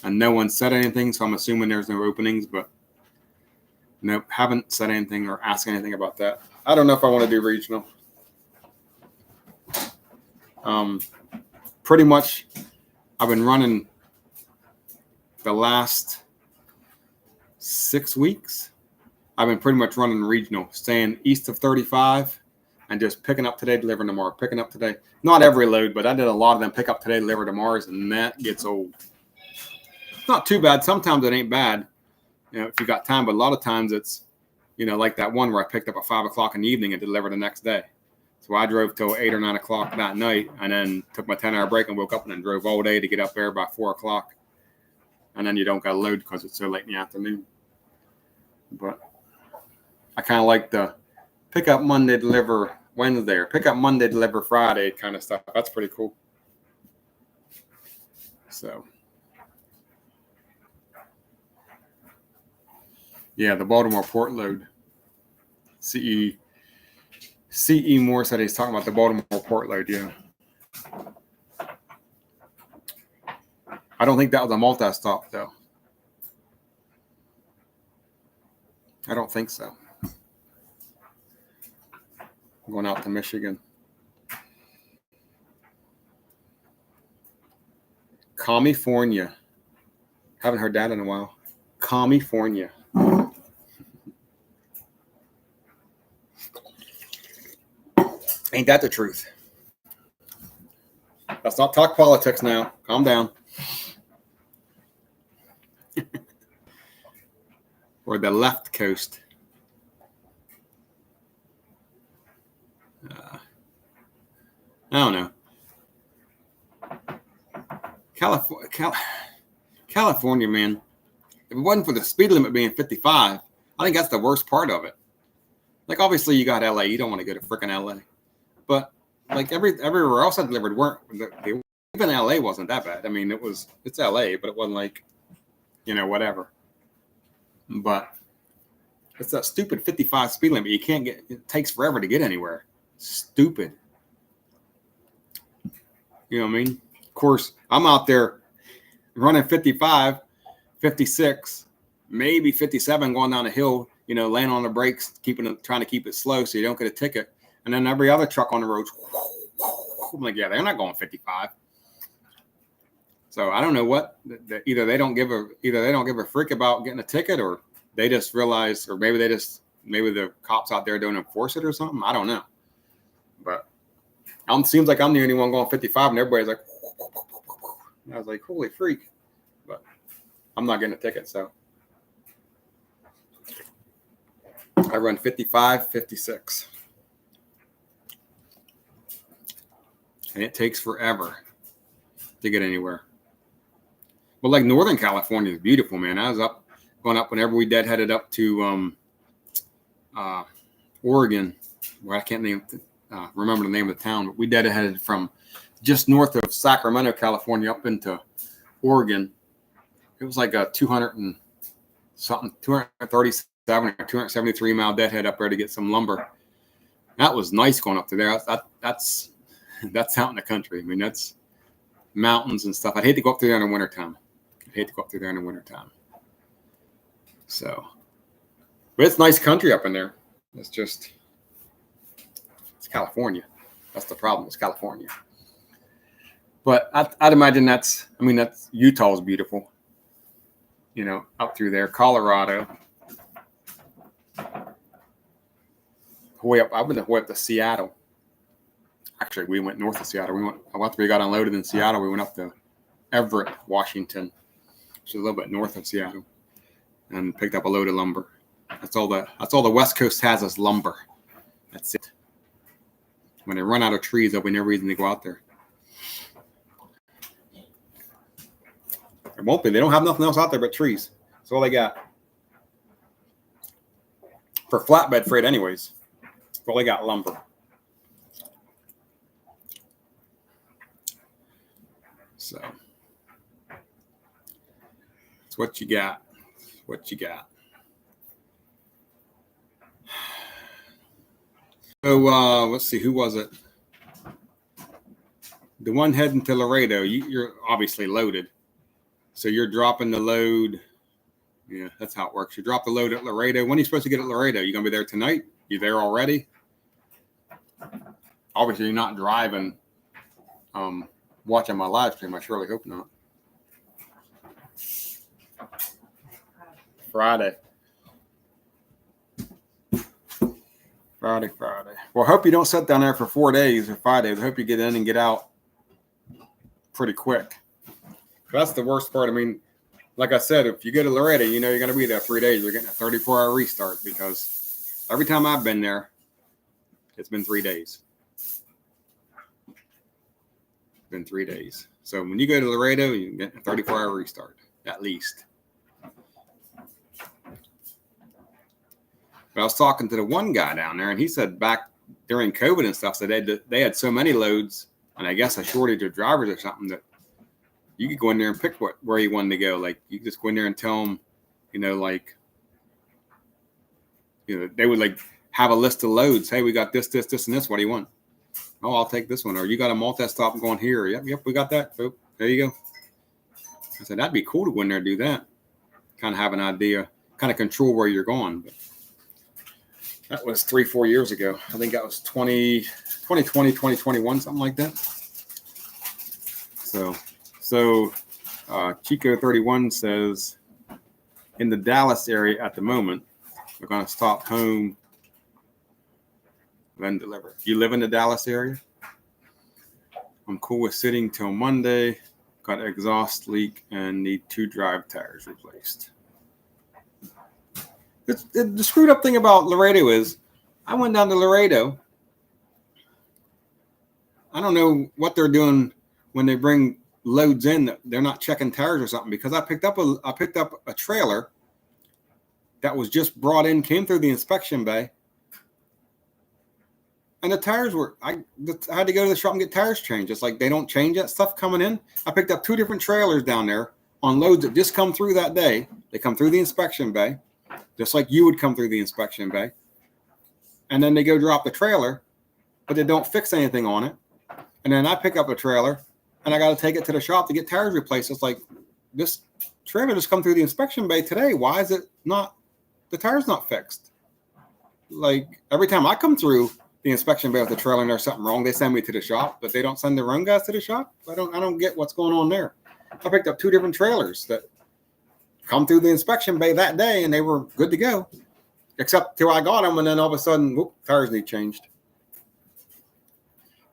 A: And no one said anything, so I'm assuming there's no openings, but nope, haven't said anything or asked anything about that. I don't know if I want to do regional. Pretty much, I've been running the last 6 weeks. I've been pretty much running regional, staying east of 35 and just picking up today, delivering tomorrow, picking up today. Not every load, but I did a lot of them pick up today, deliver tomorrow's, and that gets old. It's not too bad. Sometimes it ain't bad, if you got time, but a lot of times it's, like that one where I picked up at 5 o'clock in the evening and delivered the next day. So I drove till 8 or 9 o'clock that night and then took my 10-hour break and woke up and then drove all day to get up there by 4 o'clock. And then you don't got to load because it's so late in the afternoon. But I kind of like the pick up Monday, deliver Wednesday, or pick up Monday, deliver Friday kind of stuff. That's pretty cool. So, yeah, the Baltimore port load. C.E. Moore said he's talking about the Baltimore port load, yeah. I don't think that was a multi-stop, though. I don't think so. I'm going out to Michigan. California. Haven't heard that in a while. California. Ain't that the truth? Let's not talk politics now. Calm down. Or the left coast. I don't know. California, man. If it wasn't for the speed limit being 55, I think that's the worst part of it. Like, obviously, you got LA. You don't want to go to freaking LA. But, like, everywhere else I delivered even LA wasn't that bad. I mean, it's LA, but it wasn't like, whatever. But it's that stupid 55 speed limit. You can't get, it takes forever to get anywhere. Stupid. You know what I mean? Of course, I'm out there running 55, 56, maybe 57 going down a hill, laying on the brakes, trying to keep it slow so you don't get a ticket. And then every other truck on the road, I'm like, yeah, they're not going 55. So I don't know what, either they don't give a freak about getting a ticket, or they just realize, or maybe the cops out there don't enforce it or something. I don't know. But it seems like I'm the only one going 55, and everybody's like, I was like, holy freak. But I'm not getting a ticket, so I run 55, 56. And it takes forever to get anywhere. But like Northern California is beautiful, man. I was going up whenever we deadheaded up to Oregon, where I can't remember the name of the town, but we deadheaded from just north of Sacramento, California, up into Oregon. It was like a 237 or 273 mile deadhead up there to get some lumber. That was nice going up to there. That's out in the country. I mean, that's mountains and stuff. I'd hate to go up through there in the wintertime. So, but it's nice country up in there. It's California. That's the problem. It's California. But I'd imagine that's Utah's beautiful. Up through there, Colorado. I've been way up to Seattle. Actually, we went north of Seattle. After we got unloaded in Seattle, we went up to Everett, Washington, which is a little bit north of Seattle, and picked up a load of lumber. That's all the West Coast has is lumber. That's it. When they run out of trees, there'll be no reason to go out there. It won't be. They don't have nothing else out there but trees. That's all they got. For flatbed freight anyways. That's all they got, lumber. So that's what you got. What you got? So let's see, who was it? The one heading to Laredo. You're obviously loaded, so you're dropping the load. Yeah, that's how it works. You drop the load at Laredo. When are you supposed to get at Laredo? You gonna be there tonight? You there already? Obviously, you're not driving, watching my live stream. I surely hope not. Friday. Well, I hope you don't sit down there for 4 days or 5 days. I hope you get in and get out pretty quick. That's the worst part. I mean, like I said, if you go to Laredo, you know you're going to be there 3 days. You're getting a 34-hour restart because every time I've been there, it's been 3 days. It's been 3 days. So when you go to Laredo, you get a 34-hour restart, at least. But I was talking to the one guy down there, and he said back during COVID and stuff, so they had so many loads, and I guess a shortage of drivers or something, that you could go in there and pick where you wanted to go. Like, you could just go in there and tell them, they would like have a list of loads. Hey, we got this, and this. What do you want? Oh, I'll take this one. Or you got a multi-stop going here. Yep, we got that. Oh, there you go. I said, that'd be cool to go in there and do that. Kind of have an idea, kind of control where you're going. But that was 3-4 years ago. I think that was 2020, 2021, something like that. So Chico 31 says, in the Dallas area at the moment, we're going to stop home, then deliver. You live in the Dallas area? I'm cool with sitting till Monday. Got an exhaust leak and need 2 drive tires replaced. The screwed up thing about Laredo is I went down to Laredo. I don't know what they're doing when they bring loads in that they're not checking tires or something, because I picked up a trailer that was just brought in, came through the inspection bay, and the tires were, I had to go to the shop and get tires changed. It's like they don't change that stuff coming in. I picked up 2 different trailers down there on loads that just come through that day. They come through the inspection bay, just like you would come through the inspection bay. And then they go drop the trailer, but they don't fix anything on it. And then I pick up a trailer and I got to take it to the shop to get tires replaced. It's like, this trailer just come through the inspection bay today. Why is it not, the tire's not fixed? Like, every time I come through the inspection bay with the trailer and there's something wrong, they send me to the shop, but they don't send their own guys to the shop. I don't get what's going on there. I picked up 2 different trailers that come through the inspection bay that day, and they were good to go, except till I got them, and then all of a sudden, whoop, tires need changed.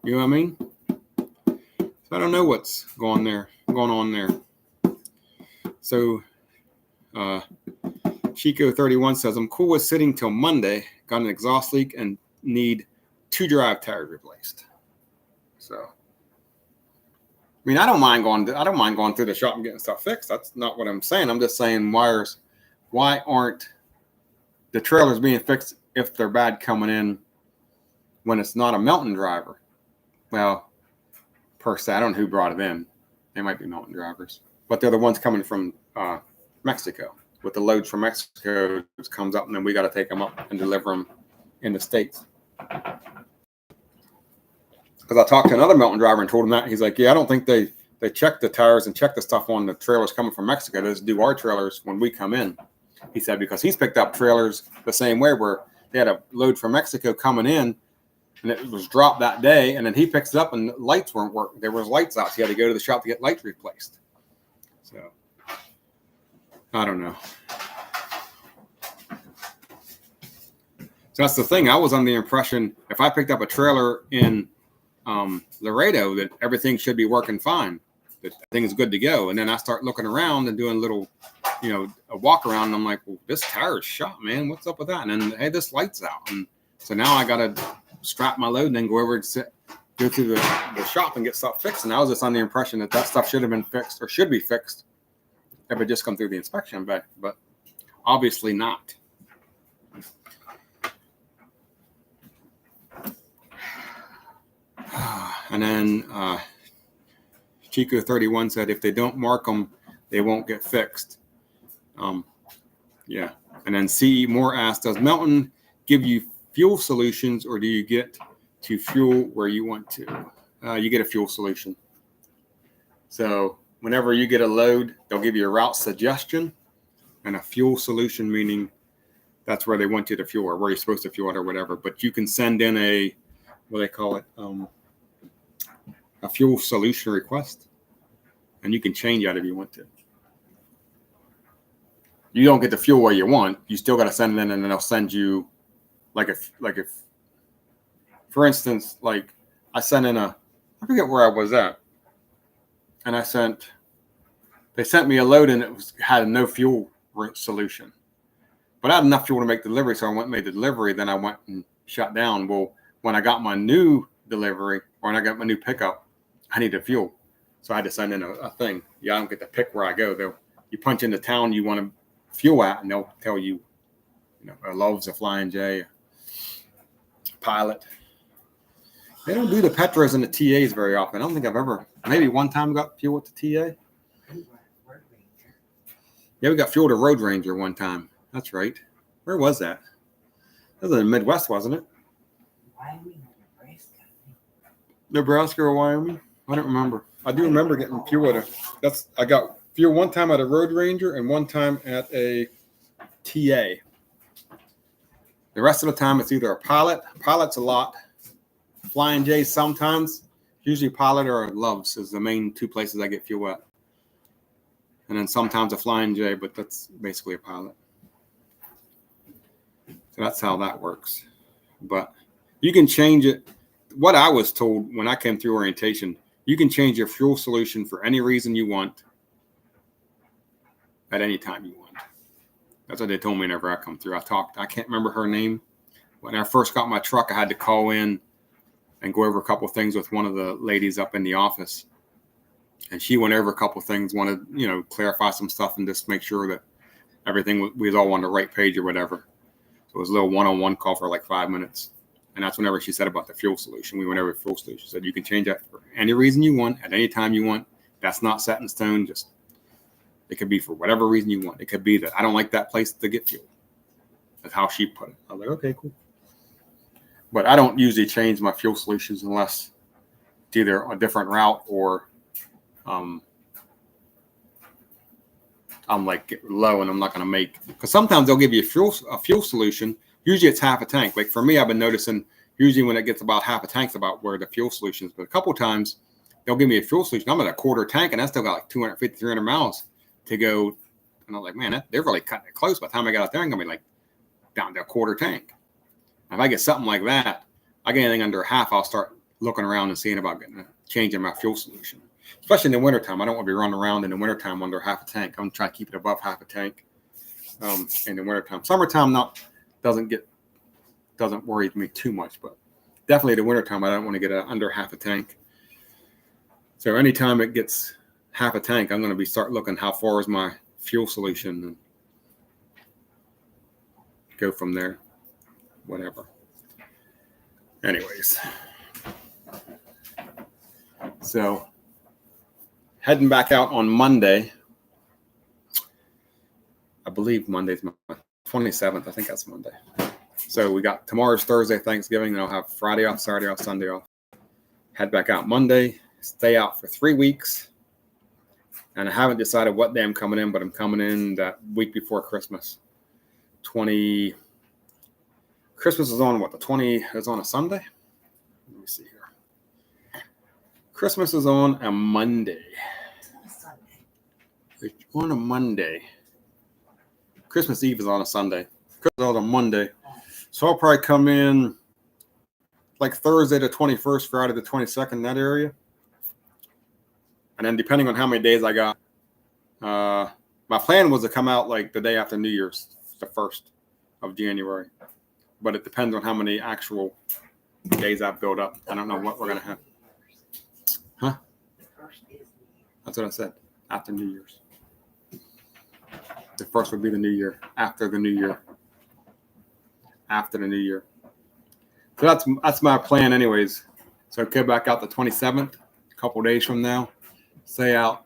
A: You know what I mean? So I don't know what's going on there. So Chico 31 says, I'm cool with sitting till Monday. Got an exhaust leak and need 2 drive tires replaced. So, I mean, I don't mind going through the shop and getting stuff fixed. That's not what I'm saying. I'm just saying, why aren't the trailers being fixed if they're bad coming in when it's not a Melton driver? Well, per se, I don't know who brought it in. They might be Melton drivers, but they're the ones coming from Mexico. With the loads from Mexico, it comes up, and then we got to take them up and deliver them in the States. Because I talked to another Melton driver and told him that. He's like, yeah, I don't think they check the tires and check the stuff on the trailers coming from Mexico. They just do our trailers when we come in. He said, because he's picked up trailers the same way, where they had a load from Mexico coming in, and it was dropped that day, and then he picks it up and the lights weren't working. There was lights out, so he had to go to the shop to get lights replaced. So I don't know. So that's the thing. I was under the impression if I picked up a trailer in Laredo that everything should be working fine, that things good to go. And then I start looking around and doing a little, a walk around, and I'm like, well, this tire is shot, man. What's up with that? And then, hey, this light's out. And so now I got to strap my load and then go over and go through the shop and get stuff fixed. And I was just on the impression that stuff should have been fixed or should be fixed if it just come through the inspection, but obviously not. And then Chico 31 said, if they don't mark them, they won't get fixed. Yeah. And then C. Moore asked, does Melton give you fuel solutions or do you get to fuel where you want to? You get a fuel solution. So whenever you get a load, they'll give you a route suggestion and a fuel solution, meaning that's where they want you to fuel or where you're supposed to fuel it or whatever. But you can send in a, what do they call it? A fuel solution request, and you can change that if you want to. You don't get the fuel where you want. You still got to send it in, and then they'll send you, like if, for instance, like I sent in I forget where I was at, and they sent me a load and it had no fuel solution, but I had enough fuel to make the delivery, so I went and made the delivery. Then I went and shut down. Well, when I got my new delivery or when I got my new pickup, I needed fuel, so I had to send in a thing. Yeah, I don't get to pick where I go. You punch in the town you want to fuel at, and they'll tell you, a Love's, a Flying J, a Pilot. They don't do the Petras and the TAs very often. I don't think I've ever, maybe one time got fuel with the TA. Yeah, we got fuel to Road Ranger one time. That's right. Where was that? That was in the Midwest, wasn't it?
B: Wyoming or Nebraska.
A: Nebraska or Wyoming? I don't remember. I do remember getting fuel I got fuel one time at a Road Ranger and one time at a TA. The rest of the time it's either a Pilot. Pilot's a lot. Flying J sometimes. Usually Pilot or Love's is the main two places I get fuel at. And then sometimes a Flying J, but that's basically a Pilot. So that's how that works. But you can change it. What I was told when I came through orientation, you can change your fuel solution for any reason you want at any time you want. That's what they told me whenever I come through. I can't remember her name. When I first got my truck, I had to call in and go over a couple of things with one of the ladies up in the office. And she went over a couple of things, wanted, clarify some stuff and just make sure that everything we was all on the right page or whatever. So it was a little one-on-one call for like 5 minutes. And that's whenever she said about the fuel solution. We went over the fuel solution. She said you can change that for any reason you want, at any time you want. That's not set in stone. Just it could be for whatever reason you want. It could be that I don't like that place to get fuel. That's how she put it. I was like, okay, cool. But I don't usually change my fuel solutions unless it's either a different route or I'm like low and I'm not going to make. Because sometimes they'll give you a fuel solution. Usually it's half a tank. Like for me, I've been noticing usually when it gets about half a tank's about where the fuel solution is. But a couple of times they'll give me a fuel solution. I'm at a quarter tank and I still got like 250, 300 miles to go. And I'm like, man, they're really cutting it close. By the time I got out there, I'm going to be like down to a quarter tank. If I get something like that, I get anything under a half, I'll start looking around and seeing about changing my fuel solution. Especially in the wintertime. I don't want to be running around in the wintertime under half a tank. I'm trying to keep it above half a tank in the wintertime. Summertime doesn't worry me too much, but definitely the wintertime I don't want to get under half a tank. So anytime it gets half a tank, I'm going to start looking how far is my fuel solution and go from there. Whatever. Anyways. So heading back out on Monday. I believe Monday's my 27th. I think that's Monday. So we got tomorrow's Thursday, Thanksgiving. Then I'll have Friday off, Saturday off, Sunday off. Head back out Monday. Stay out for 3 weeks. And I haven't decided what day I'm coming in, but I'm coming in that week before Christmas. Christmas is on what? The 20 is on a Sunday? Let me see here. Christmas is on a Monday. It's on a Monday. Christmas Eve is on a Sunday. Christmas is on a Monday. So I'll probably come in like Thursday the 21st, Friday the 22nd, that area. And then depending on how many days I got, my plan was to come out like the day after New Year's, the 1st of January. But it depends on how many actual days I've built up. I don't know what we're going to have. Huh? That's what I said. After New Year's. The 1st would be the New Year. After the New Year. After the New Year. So that's my plan anyways. So I go back out the 27th, a couple days from now. Stay out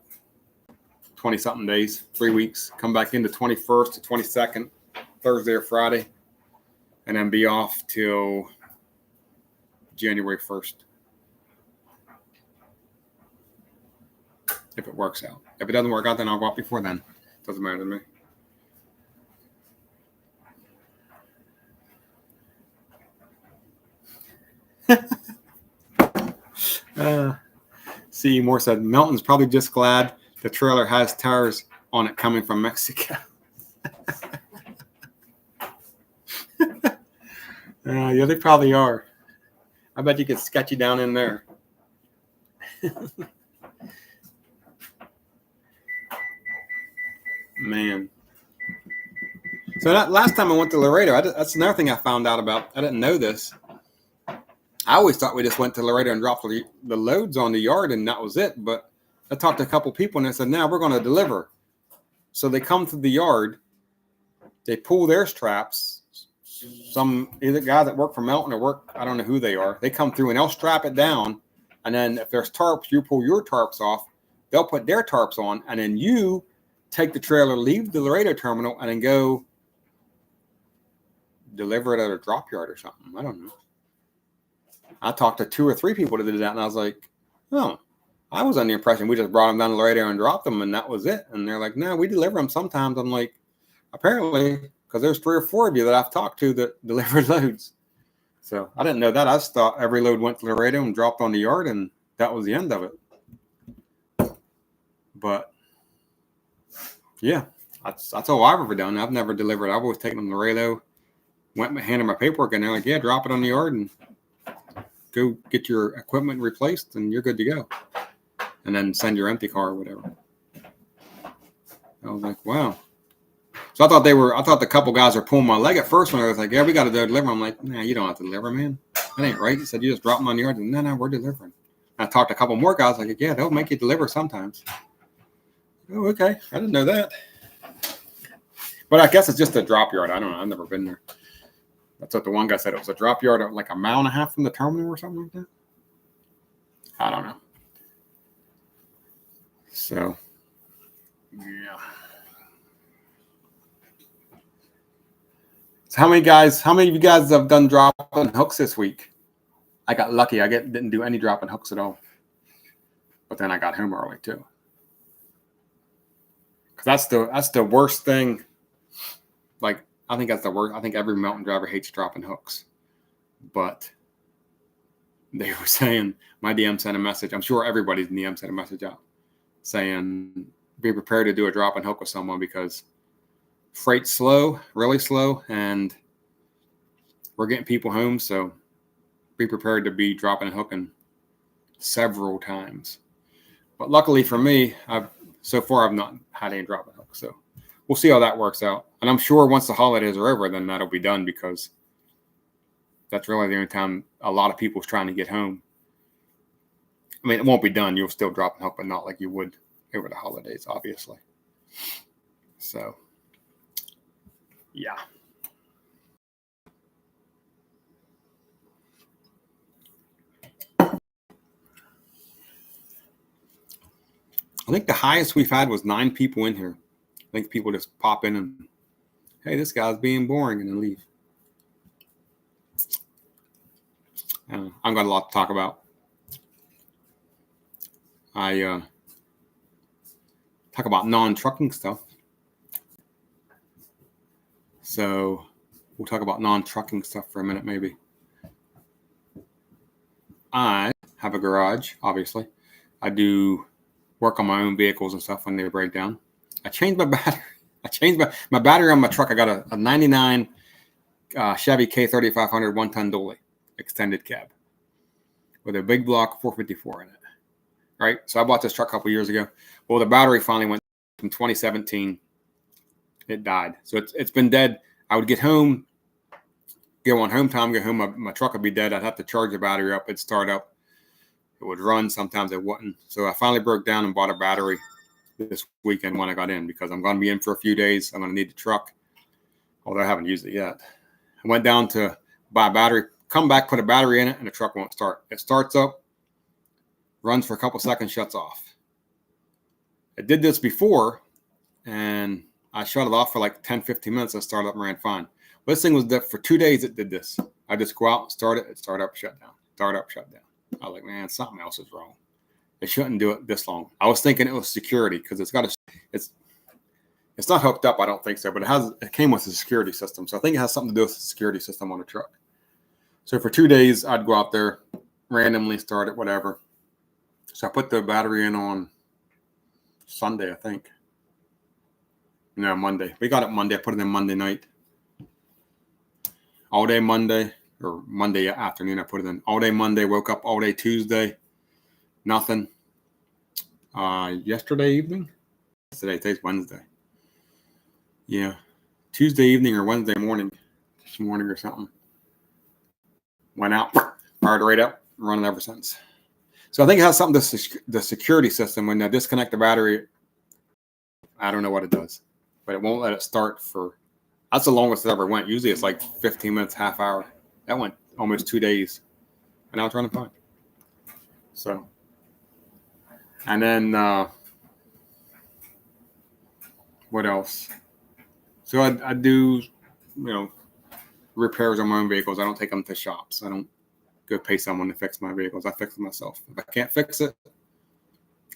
A: 20 something days, 3 weeks, come back in the 21st to 22nd, Thursday or Friday, and then be off till January 1st. If it works out. If it doesn't work out, then I'll go off before then. Doesn't matter to me. C. Moore said, Melton's probably just glad the trailer has tires on it coming from Mexico. Yeah, they probably are. I bet you could sketch you down in there. Man. So that last time I went to Laredo, that's another thing I found out about. I didn't know this. I always thought we just went to Laredo and dropped the loads on the yard and that was it. But I talked to a couple people and they said, no, we're going to deliver. So they come to the yard, they pull their straps. Some either guy that work for Melton or work, I don't know who they are. They come through and they'll strap it down. And then if there's tarps, you pull your tarps off. They'll put their tarps on. And then you take the trailer, leave the Laredo terminal, and then go deliver it at a drop yard or something. I don't know. I talked to 2 or 3 people that did that. And I was like, oh, I was under the impression we just brought them down to Laredo and dropped them. And that was it. And they're like, no, we deliver them sometimes. I'm like, apparently, because there's 3 or 4 of you that I've talked to that delivered loads. So I didn't know that. I just thought every load went to Laredo and dropped on the yard, and that was the end of it. But yeah, that's all I've ever done. I've never delivered. I've always taken them to Laredo, went and handed my paperwork, and they're like, yeah, drop it on the yard and go get your equipment replaced, and you're good to go. And then send your empty car or whatever. I was like, wow. So I thought the couple guys were pulling my leg at first when I was like, yeah, we got to deliver. I'm like, nah, you don't have to deliver, man. That ain't right. He said, you just drop them on the yard. No, we're delivering. And I talked to a couple more guys like, yeah, they'll make you deliver sometimes. Oh, okay. I didn't know that. But I guess it's just a drop yard. I don't know. I've never been there. That's what the one guy said. It was a drop yard like a mile and a half from the terminal or something like that. I don't know. So, yeah. So how many of you guys have done dropping hooks this week? I got lucky. I didn't do any dropping hooks at all. But then I got home early too. Because that's the worst thing. Like, I think that's the worst. I think every Melton driver hates dropping hooks. But they were saying, my DM sent a message. I'm sure everybody's DM sent a message out saying, be prepared to do a drop and hook with someone because freight's slow, really slow, and we're getting people home. So be prepared to be dropping and hooking several times. But luckily for me, so far I've not had any drop and hook. So we'll see how that works out. And I'm sure once the holidays are over, then that'll be done because that's really the only time a lot of people's trying to get home. I mean, it won't be done. You'll still drop and hook, but not like you would over the holidays, obviously. So, yeah. I think the highest we've had was 9 people in here. I think people just pop in and, hey, this guy's being boring, and then leave. I've got a lot to talk about. I talk about non-trucking stuff. So we'll talk about non-trucking stuff for a minute, maybe. I have a garage, obviously. I do work on my own vehicles and stuff when they break down. I changed my battery. I changed my battery on my truck. I got a 99 Chevy K3500 1-ton dually extended cab with a big block 454 in it. Right? So I bought this truck a couple years ago. Well, the battery finally went from 2017. It died. So it's been dead. I would get home, go on home time, get home, my truck would be dead. I'd have to charge the battery up. It'd start up. It would run. Sometimes it wouldn't. So I finally broke down and bought a battery this weekend when I got in because I'm going to be in for a few days. I'm going to need the truck, although I haven't used it yet. I went down to buy a battery, come back, put a battery in it, and the truck won't start. It starts up, runs for a couple seconds, shuts off. I did this before, and I shut it off for like 10, 15 minutes. I started up and ran fine. But this thing was that for 2 days it did this. I just go out and start it. It start up, shut down. Start up, shut down. I was like, man, something else is wrong. It shouldn't do it this long. I was thinking it was security because it's not hooked up. I don't think so, but it came with a security system. So I think it has something to do with the security system on the truck. So for 2 days, I'd go out there, randomly start it, whatever. So I put the battery in on Sunday, I think. No, Monday. We got it Monday. I put it in Monday night. All day Monday, or Monday afternoon, I put it in. All day Monday, woke up all day Tuesday. Nothing. Yesterday evening? Today's Wednesday. Yeah. Tuesday evening or Wednesday morning. This morning or something. Went out, fired right up, running ever since. So I think it has something to the security system. When I disconnect the battery, I don't know what it does. But it won't let it start for, that's the longest it ever went. Usually it's like 15 minutes, half hour. That went almost 2 days. And now it's running fine. So, and then, what else? So I do, repairs on my own vehicles. I don't take them to shops. I don't go pay someone to fix my vehicles. I fix it myself. If I can't fix it,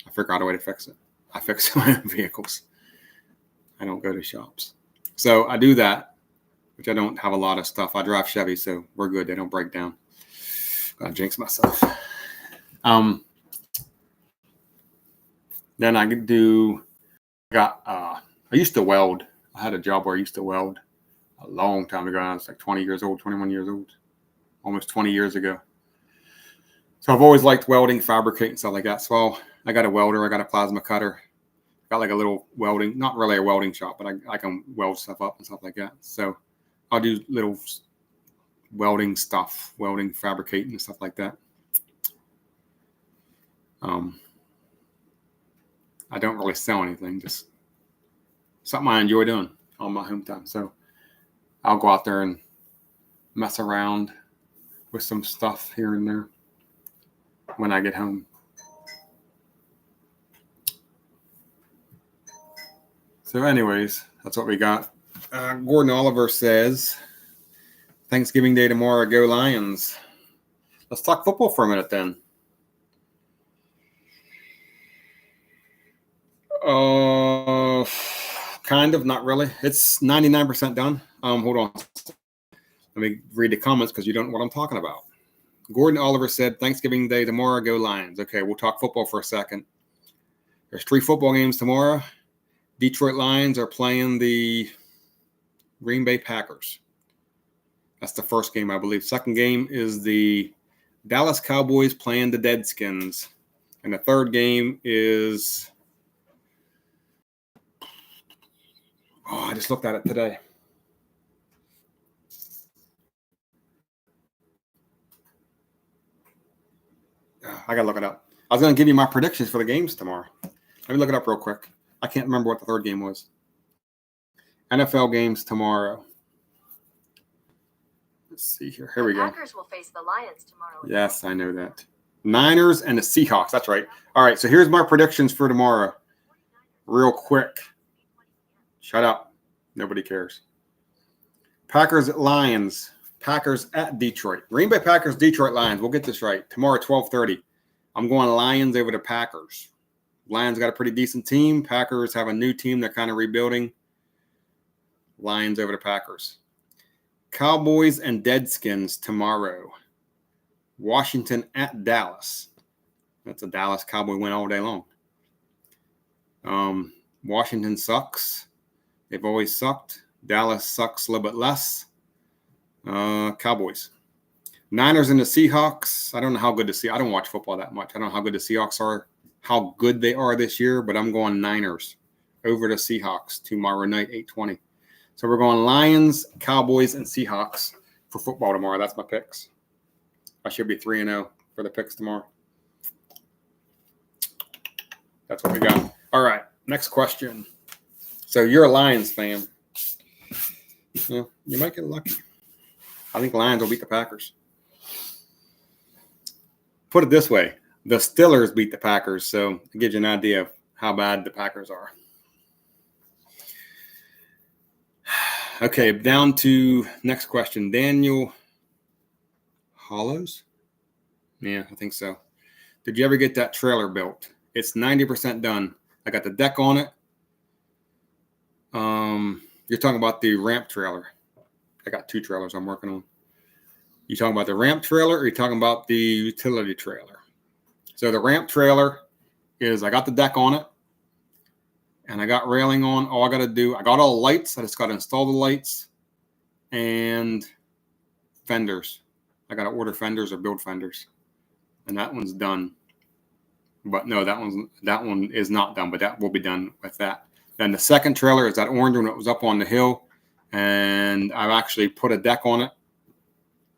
A: I figure out a way to fix it. I fix my own vehicles. I don't go to shops. So I do that, which I don't have a lot of stuff. I drive Chevy, so we're good. They don't break down. Gotta jinx myself. Then I used to weld. I had a job where I used to weld a long time ago. I was like 20 years old, 21 years old, almost 20 years ago. So I've always liked welding, fabricating, stuff like that. So I got a welder. I got a plasma cutter. Got like a little welding, not really a welding shop, but I can weld stuff up and stuff like that. So I'll do little welding stuff, welding, fabricating, and stuff like that. I don't really sell anything, just something I enjoy doing on my home time. So I'll go out there and mess around with some stuff here and there when I get home. So anyways, that's what we got. Gordon Oliver says, Thanksgiving Day tomorrow, go Lions. Let's talk football for a minute then. Kind of, not really. It's 99% done. Hold on. Let me read the comments because you don't know what I'm talking about. Gordon Oliver said, Thanksgiving Day tomorrow, go Lions. Okay, we'll talk football for a second. There's 3 football games tomorrow. Detroit Lions are playing the Green Bay Packers. That's the first game, I believe. Second game is the Dallas Cowboys playing the Deadskins. And the third game is... I just looked at it today. I got to look it up. I was going to give you my predictions for the games tomorrow. Let me look it up real quick. I can't remember what the third game was. NFL games tomorrow. Let's see here. Here we go.
C: Packers will face the Lions tomorrow.
A: Yes, I know that. Niners and the Seahawks. That's right. All right, so here's my predictions for tomorrow. Real quick. Shut up. Nobody cares. Packers at Lions. Packers at Detroit. Green Bay Packers, Detroit Lions. We'll get this right. Tomorrow, 12:30. I'm going Lions over the Packers. Lions got a pretty decent team. Packers have a new team they're kind of rebuilding. Lions over the Packers. Cowboys and Deadskins tomorrow. Washington at Dallas. That's a Dallas Cowboy win all day long. Washington sucks. They've always sucked. Dallas sucks a little bit less. Cowboys. Niners and the Seahawks. I don't know how good I don't watch football that much. I don't know how good the Seahawks are, how good they are this year, but I'm going Niners over the Seahawks tomorrow night, 8:20. So we're going Lions, Cowboys, and Seahawks for football tomorrow. That's my picks. I should be 3-0 for the picks tomorrow. That's what we got. All right, next question. So you're a Lions fan. Well, you might get lucky. I think Lions will beat the Packers. Put it this way. The Steelers beat the Packers, so it gives you an idea of how bad the Packers are. Okay, down to next question. Daniel Hollows? Yeah, I think so. Did you ever get that trailer built? It's 90% done. I got the deck on it. You're talking about the ramp trailer. I got 2 trailers I'm working on. You talking about the ramp trailer, or you talking about the utility trailer? So the ramp trailer is, I got the deck on it, and I got railing on. All I got to do, I got all the lights. I just got to install the lights and fenders. I got to order fenders or build fenders, and that one's done. But no, that one is not done, but that will be done with that. Then the second trailer is that orange one that was up on the hill, and I've actually put a deck on it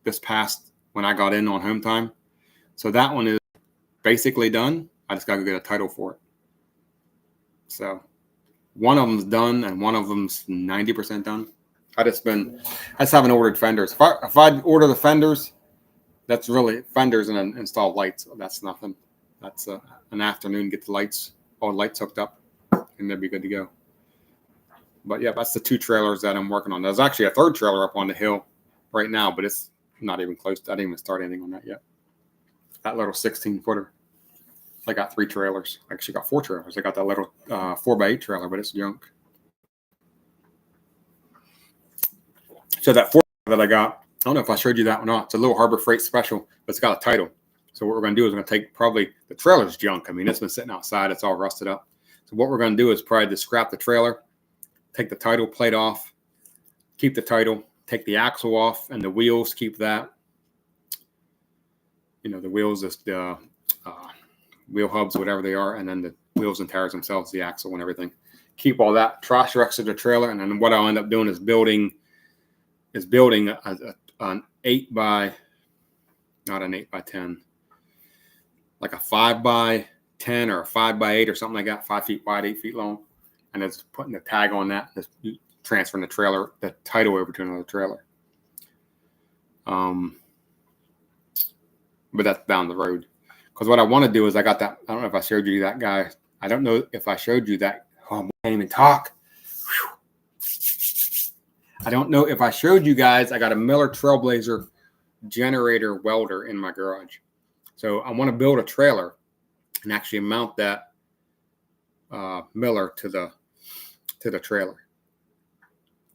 A: this past when I got in on home time. So that one is basically done. I just got to get a title for it. So one of them's done and one of them's 90% done. I just haven't ordered fenders. If I order the fenders, that's really fenders and install lights. That's nothing. That's an afternoon, get the lights, all the lights hooked up, and they'll be good to go. But yeah, that's the 2 trailers that I'm working on. There's actually a 3rd trailer up on the hill right now, but it's not even close. I didn't even start anything on that yet. That little 16-footer. I got 3 trailers. I actually got 4 trailers. I got that little 4x8 trailer, but it's junk. So that 4 that I got, I don't know if I showed you that or not. It's a little Harbor Freight special, but it's got a title. So what we're going to do is we're going to take probably the trailer's junk. I mean, it's been sitting outside. It's all rusted up. So what we're going to do is probably just scrap the trailer, take the title plate off, keep the title, take the axle off, and the wheels, keep that. You know, the wheels, the wheel hubs, whatever they are, and then the wheels and tires themselves, the axle and everything. Keep all that, trash the rest of the trailer, and then what I'll end up doing is building an 8 by, not an 8 by 10, like a 5 by 10 or a 5 by 8 or something like that, 5 feet wide, 8 feet long, and it's putting the tag on that, just transferring the title over to another trailer. But that's down the road. Because what I want to do is I got that. I don't know if I showed you that guy. I don't know if I showed you that. Oh, I can't even talk. Whew. I don't know if I showed you guys. I got a Miller Trailblazer generator welder in my garage. So I want to build a trailer and actually mount that Miller to the trailer,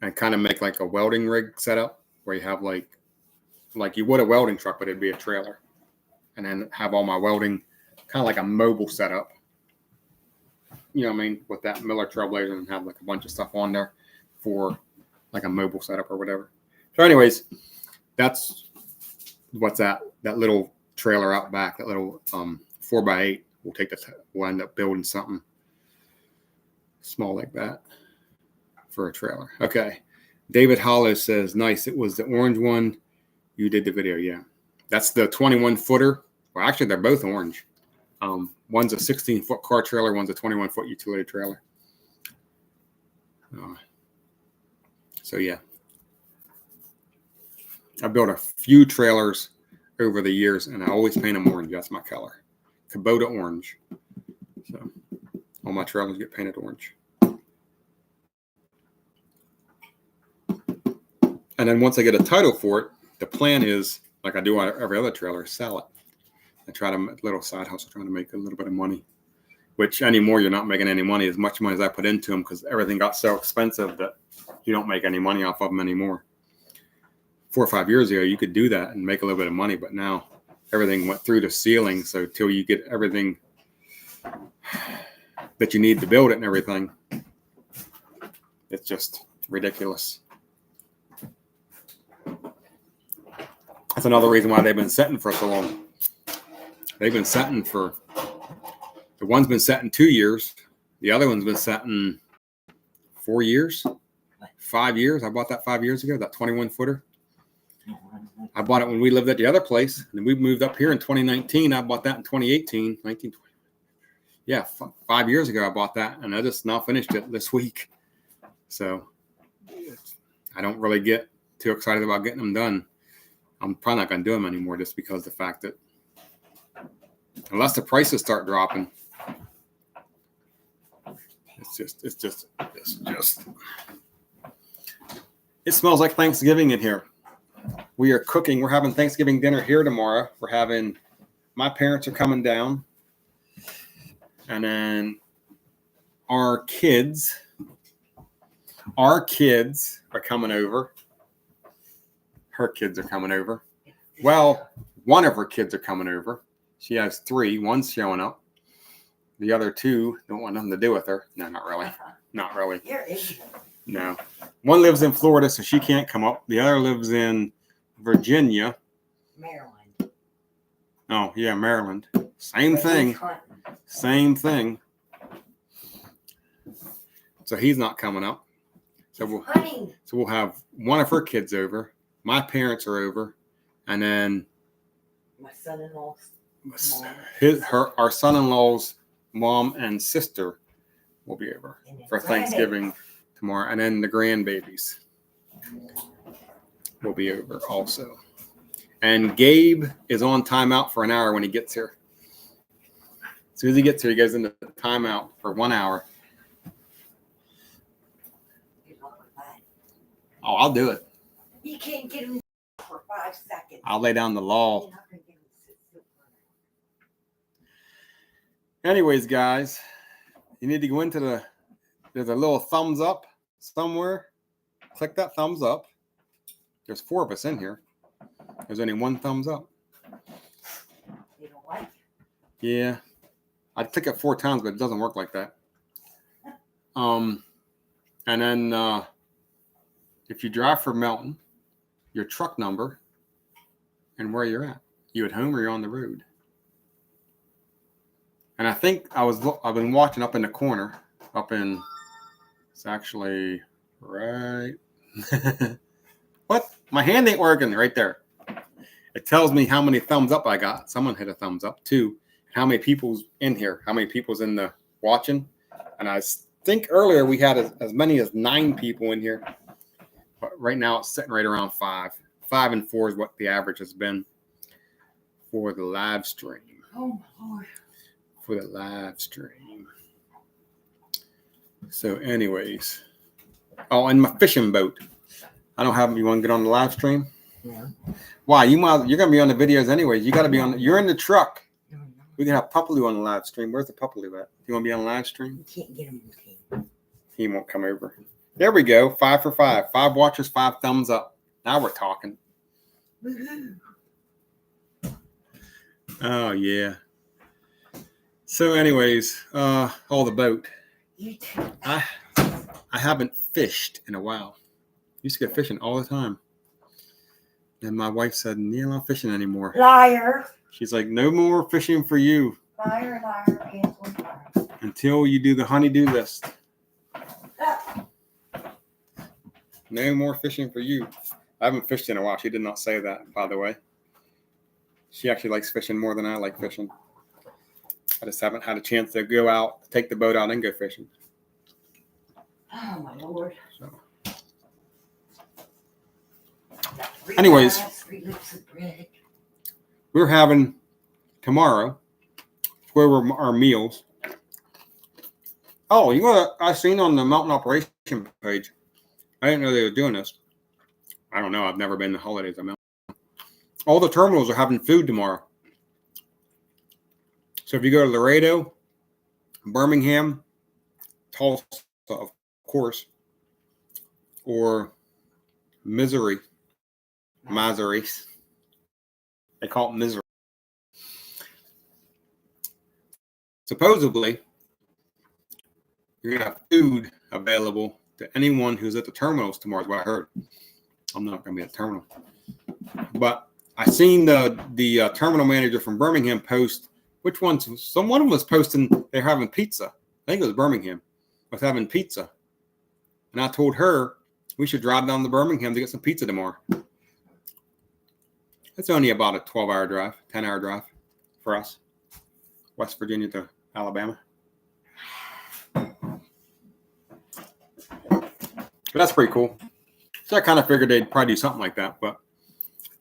A: and kind of make like a welding rig setup where you have like you would a welding truck, but it'd be a trailer. And then have all my welding, kind of like a mobile setup. You know what I mean? With that Miller Trailblazer, and have like a bunch of stuff on there for like a mobile setup or whatever. So anyways, that's what's that little trailer out back, that little 4x8. We'll end up building something small like that for a trailer. Okay. David Hollow says, nice. It was the orange one you did the video. Yeah. That's the 21-footer. Well, actually, they're both orange. One's a 16-foot car trailer. One's a 21-foot utility trailer. So, yeah. I built a few trailers over the years, and I always paint them orange. That's my color. Kubota orange. So, all my trailers get painted orange. And then once I get a title for it, the plan is, like I do on every other trailer, sell it. I try to make a little side hustle, trying to make a little bit of money, which anymore you're not making any money as much money as I put into them, because everything got so expensive that you don't make any money off of them anymore. 4 or 5 years ago, you could do that and make a little bit of money, but now everything went through the ceiling. So till you get everything that you need to build it and everything, it's just ridiculous. That's another reason why they've been setting for so long. They've been setting for, the one's been setting 2 years. The other one's been setting 4 years, 5 years. I bought that 5 years ago, that 21-footer. I bought it when we lived at the other place, and then we moved up here in 2019. I bought that in 2018, 1920. Yeah, 5 years ago I bought that, and I just now finished it this week. So I don't really get too excited about getting them done. I'm probably not going to do them anymore, just because the fact that unless the prices start dropping, It's just. It smells like Thanksgiving in here. We are cooking. We're having Thanksgiving dinner here tomorrow. My parents are coming down. And then our kids are coming over. Her kids are coming over. Well, one of her kids are coming over. She has 3. One's showing up. The other 2 don't want nothing to do with her. No, not really. Not really.
B: You're ignorant.
A: No. One lives in Florida, so she can't come up. The other lives in Virginia.
B: Maryland.
A: Oh, yeah, Maryland. Same thing. Same thing. So he's not coming up. So we'll have one of her kids over. My parents are over. And then
B: My son-in-law's mom.
A: Our son-in-law's mom and sister will be over for Thanksgiving tomorrow. And then the grandbabies will be over also. And Gabe is on timeout for an hour when he gets here. As soon as he gets here, he goes into timeout for 1 hour. Oh, I'll do it.
B: You can't get him for 5 seconds.
A: I'll lay down the law. Anyways, guys, you need to go into there's a little thumbs up somewhere. Click that thumbs up. There's 4 of us in here. There's only 1 thumbs up.
B: You don't like it?
A: Yeah. I'd click it 4 times, but it doesn't work like that. And then if you drive for Melton, your truck number and where you're at. You at home or you're on the road? And I think I've been watching up in the corner, it's actually right. What? My hand ain't working right there. It tells me how many thumbs up I got. Someone hit a thumbs up too. How many people's in here? How many people's in the watching? And I think earlier we had as many as 9 people in here. But right now it's sitting right around 5. 5 and 4 is what the average has been for the live stream.
B: Oh, my Lord.
A: For the live stream. So anyways. Oh, and my fishing boat. I don't have them. You want to get on the live stream?
B: Yeah.
A: Why? You're going to be on the videos anyways. You got to be you're in the truck. We can have Pupaloo on the live stream. Where's the Pupaloo at? You want to be on the live stream?
B: You can't get him in the team.
A: He won't come over. There we go. 5 for 5. 5 watchers, 5 thumbs up. Now we're talking.
B: Woohoo.
A: Oh, yeah. So anyways, the boat.
B: You too.
A: I haven't fished in a while. Used to go fishing all the time. And my wife said, "Yeah, I'm not fishing anymore."
B: Liar.
A: She's like, "No more fishing for you.
B: Liar, pants on fire.
A: Until you do the honey-do list. No more fishing for you." I haven't fished in a while. She did not say that, by the way. She actually likes fishing more than I like fishing. I just haven't had a chance to go out, take the boat out, and go fishing.
B: Oh, my Lord.
A: So. Anyways, we're having tomorrow where were our meals. Oh, you know what I seen on the Mountain Operation page? I didn't know they were doing this. I don't know. I've never been to holidays. All the terminals are having food tomorrow. So if you go to Laredo, Birmingham, Tulsa, of course, or Missouri, they call it Missouri. Supposedly, you're going to have food available to anyone who's at the terminals tomorrow, is what I heard. I'm not going to be at the terminal. But I seen the terminal manager from Birmingham post, which ones? One of them was posting they're having pizza. I think it was Birmingham was having pizza. And I told her we should drive down to Birmingham to get some pizza tomorrow. It's only about a 12-hour drive, 10-hour drive for us. West Virginia to Alabama. But that's pretty cool. So I kind of figured they'd probably do something like that. But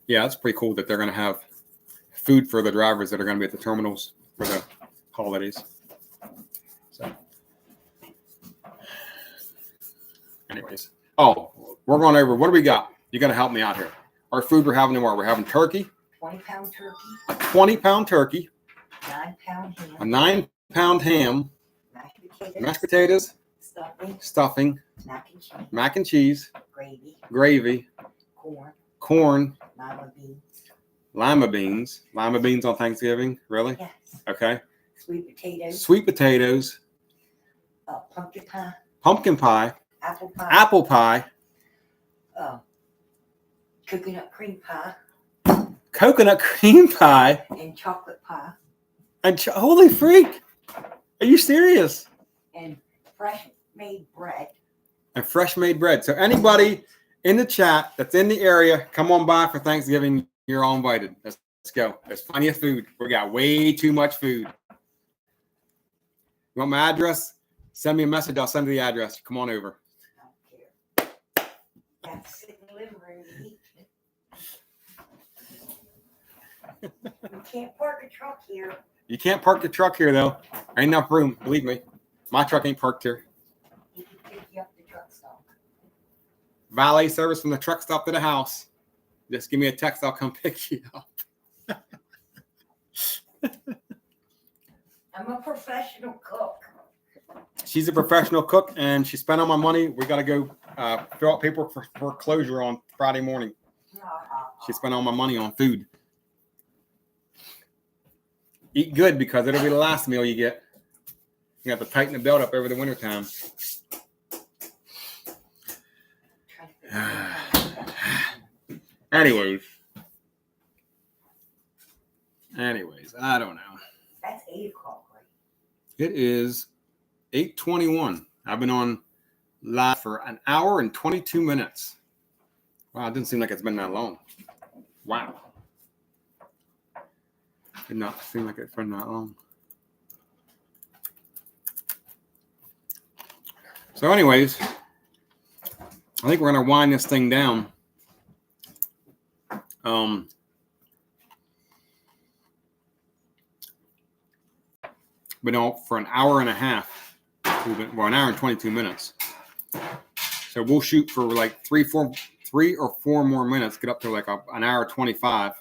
A: yeah, it's pretty cool that they're going to have food for the drivers that are going to be at the terminals for the holidays. So Anyways, oh, we're going over. What do we got? You got to help me out here. Our food we're having tomorrow. We're having turkey.
B: 20-pound turkey.
A: A 20-pound turkey.
B: 9-pound ham.
A: A 9-pound ham. Mashed potatoes. Stuffing. Mac and cheese. Gravy. Corn. Lima beans. Lima beans on Thanksgiving. Really?
B: Yes.
A: Okay.
B: Sweet potatoes. Pumpkin pie.
A: Apple pie.
B: Coconut cream pie.
A: Coconut cream pie.
B: And chocolate pie.
A: And holy freak. Are you serious?
B: And fresh made bread.
A: And fresh made bread. So anybody in the chat that's in the area, come on by for Thanksgiving. You're all invited. Let's go. There's plenty of food. We got way too much food. You want my address? Send me a message. I'll send you the address. Come on over.
B: I don't care. Have to sit in the living room and eat. You can't park a truck here.
A: You can't park the truck here, though. Ain't enough room. Believe me. My truck ain't parked here.
B: He can pick you up the truck stop.
A: Valet service from the truck stop to the house. Just give me a text. I'll come pick you up.
B: I'm a professional cook.
A: She's a professional cook, and she spent all my money. We got to go fill out paperwork for foreclosure on Friday morning. She spent all my money on food. Eat good because it'll be the last meal you get. You have to tighten the belt up over the wintertime. Anyways, I don't know.
B: That's 8 o'clock, right?
A: It is 8:21. I've been on live for an hour and 22 minutes. Wow, it didn't seem like it's been that long. Wow. Did not seem like it's been that long. So anyways, I think we're going to wind this thing down. Been on for an hour and a half. An hour and 22 minutes. So we'll shoot for like 3 or 4 more minutes, get up to like an hour 25.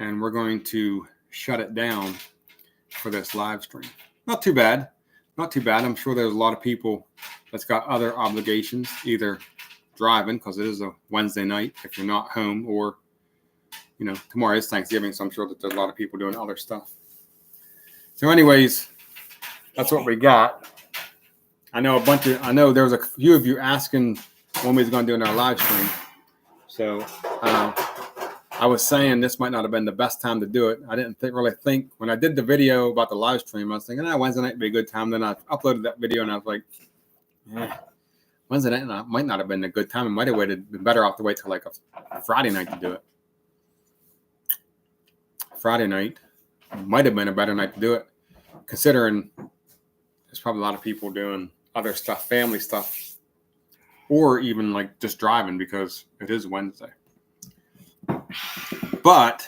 A: And we're going to shut it down for this live stream. Not too bad. Not too bad. I'm sure there's a lot of people that's got other obligations, either driving because it is a Wednesday night if you're not home, or, you know, tomorrow is Thanksgiving, so I'm sure that there's a lot of people doing other stuff. So anyways, that's what we got. I know there was a few of you asking when we was going to do in our live stream. So I was saying this might not have been the best time to do it. I didn't really think when I did the video about the live stream, I was thinking, Wednesday night would be a good time. Then I uploaded that video and I was like, Wednesday night might not have been a good time. It might have been better off to wait till like a Friday night to do it. Friday night might have been a better night to do it, considering there's probably a lot of people doing other stuff, family stuff, or even like just driving because it is Wednesday. But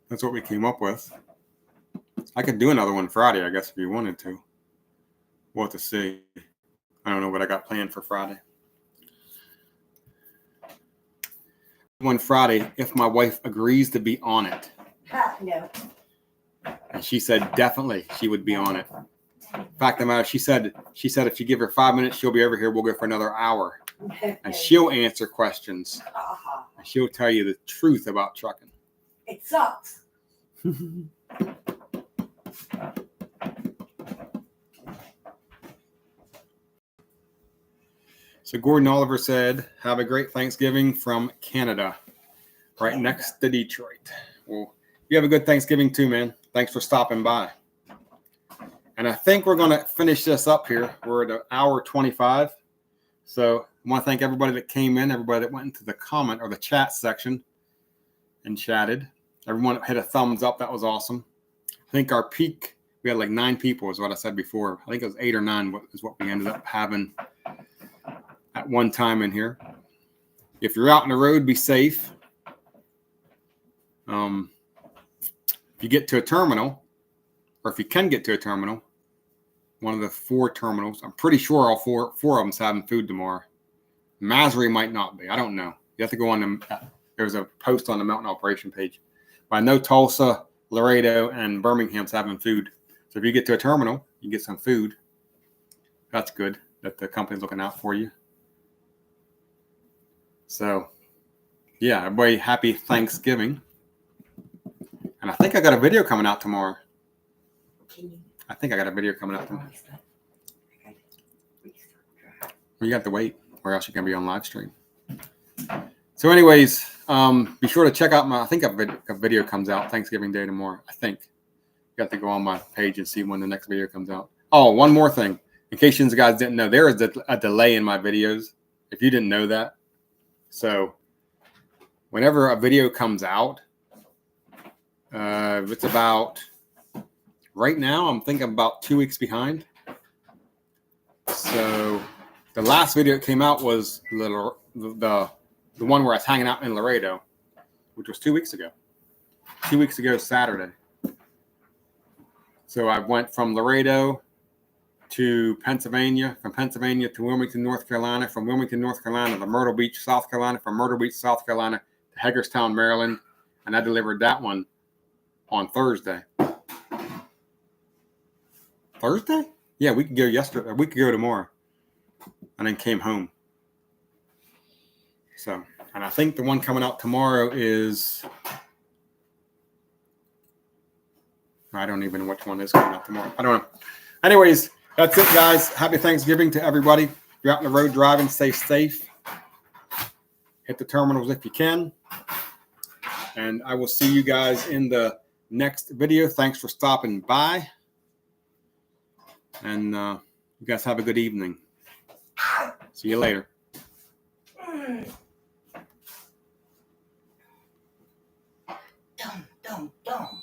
A: that's what we came up with. I could do another one Friday, I guess, if you wanted to. We'll have to see. I don't know what I got planned for Friday. One Friday, if my wife agrees to be on it.
B: No.
A: And she said definitely she would be on it. Fact of the matter, she said if you give her 5 minutes, she'll be over here. We'll go for another hour. And she'll answer questions. And she'll tell you the truth about trucking.
B: It sucks.
A: So Gordon Oliver said, have a great Thanksgiving from Canada, right next to Detroit. Well, you have a good Thanksgiving too, man. Thanks for stopping by. And I think we're going to finish this up here. We're at an hour 25. So I want to thank everybody that came in, everybody that went into the comment or the chat section and chatted. Everyone that hit a thumbs up. That was awesome. I think our peak, we had like 9 people is what I said before. I think it was 8 or 9 is what we ended up having at one time in here. If you're out on the road, be safe. If you get to a terminal, or if you can get to a terminal, one of the 4 terminals. I'm pretty sure all four of them's having food tomorrow. Masry might not be. I don't know. You have to go on the. There's a post on the Melton operation page. But I know Tulsa, Laredo, and Birmingham's having food. So if you get to a terminal, you get some food. That's good that the company's looking out for you. So, yeah, everybody happy Thanksgiving. And I think I got a video coming out tomorrow. I think I got a video coming out tomorrow. Well, you have to wait, or else you can be on live stream. So anyways, be sure to check out I think a video comes out Thanksgiving Day tomorrow. I think. You have to go on my page and see when the next video comes out. Oh, one more thing. In case you guys didn't know, there is a delay in my videos. If you didn't know that. So whenever a video comes out, it's about, right now, I'm thinking about 2 weeks behind. So the last video that came out was the one where I was hanging out in Laredo, which was 2 weeks ago. 2 weeks ago, Saturday. So I went from Laredo to Pennsylvania, from Pennsylvania to Wilmington, North Carolina, from Wilmington, North Carolina to Myrtle Beach, South Carolina, from Myrtle Beach, South Carolina to Hagerstown, Maryland, and I delivered that one on Thursday. Thursday? Yeah, we could go yesterday. We could go tomorrow, and then came home. So, and I think the one coming out tomorrow is, I don't even know which one is coming out tomorrow. I don't know. Anyways, that's it, guys. Happy Thanksgiving to everybody. If you're out on the road driving, stay safe. Hit the terminals if you can. And I will see you guys in the next video. Thanks for stopping by. And you guys have a good evening. See you later.
B: Dum, dum, dum.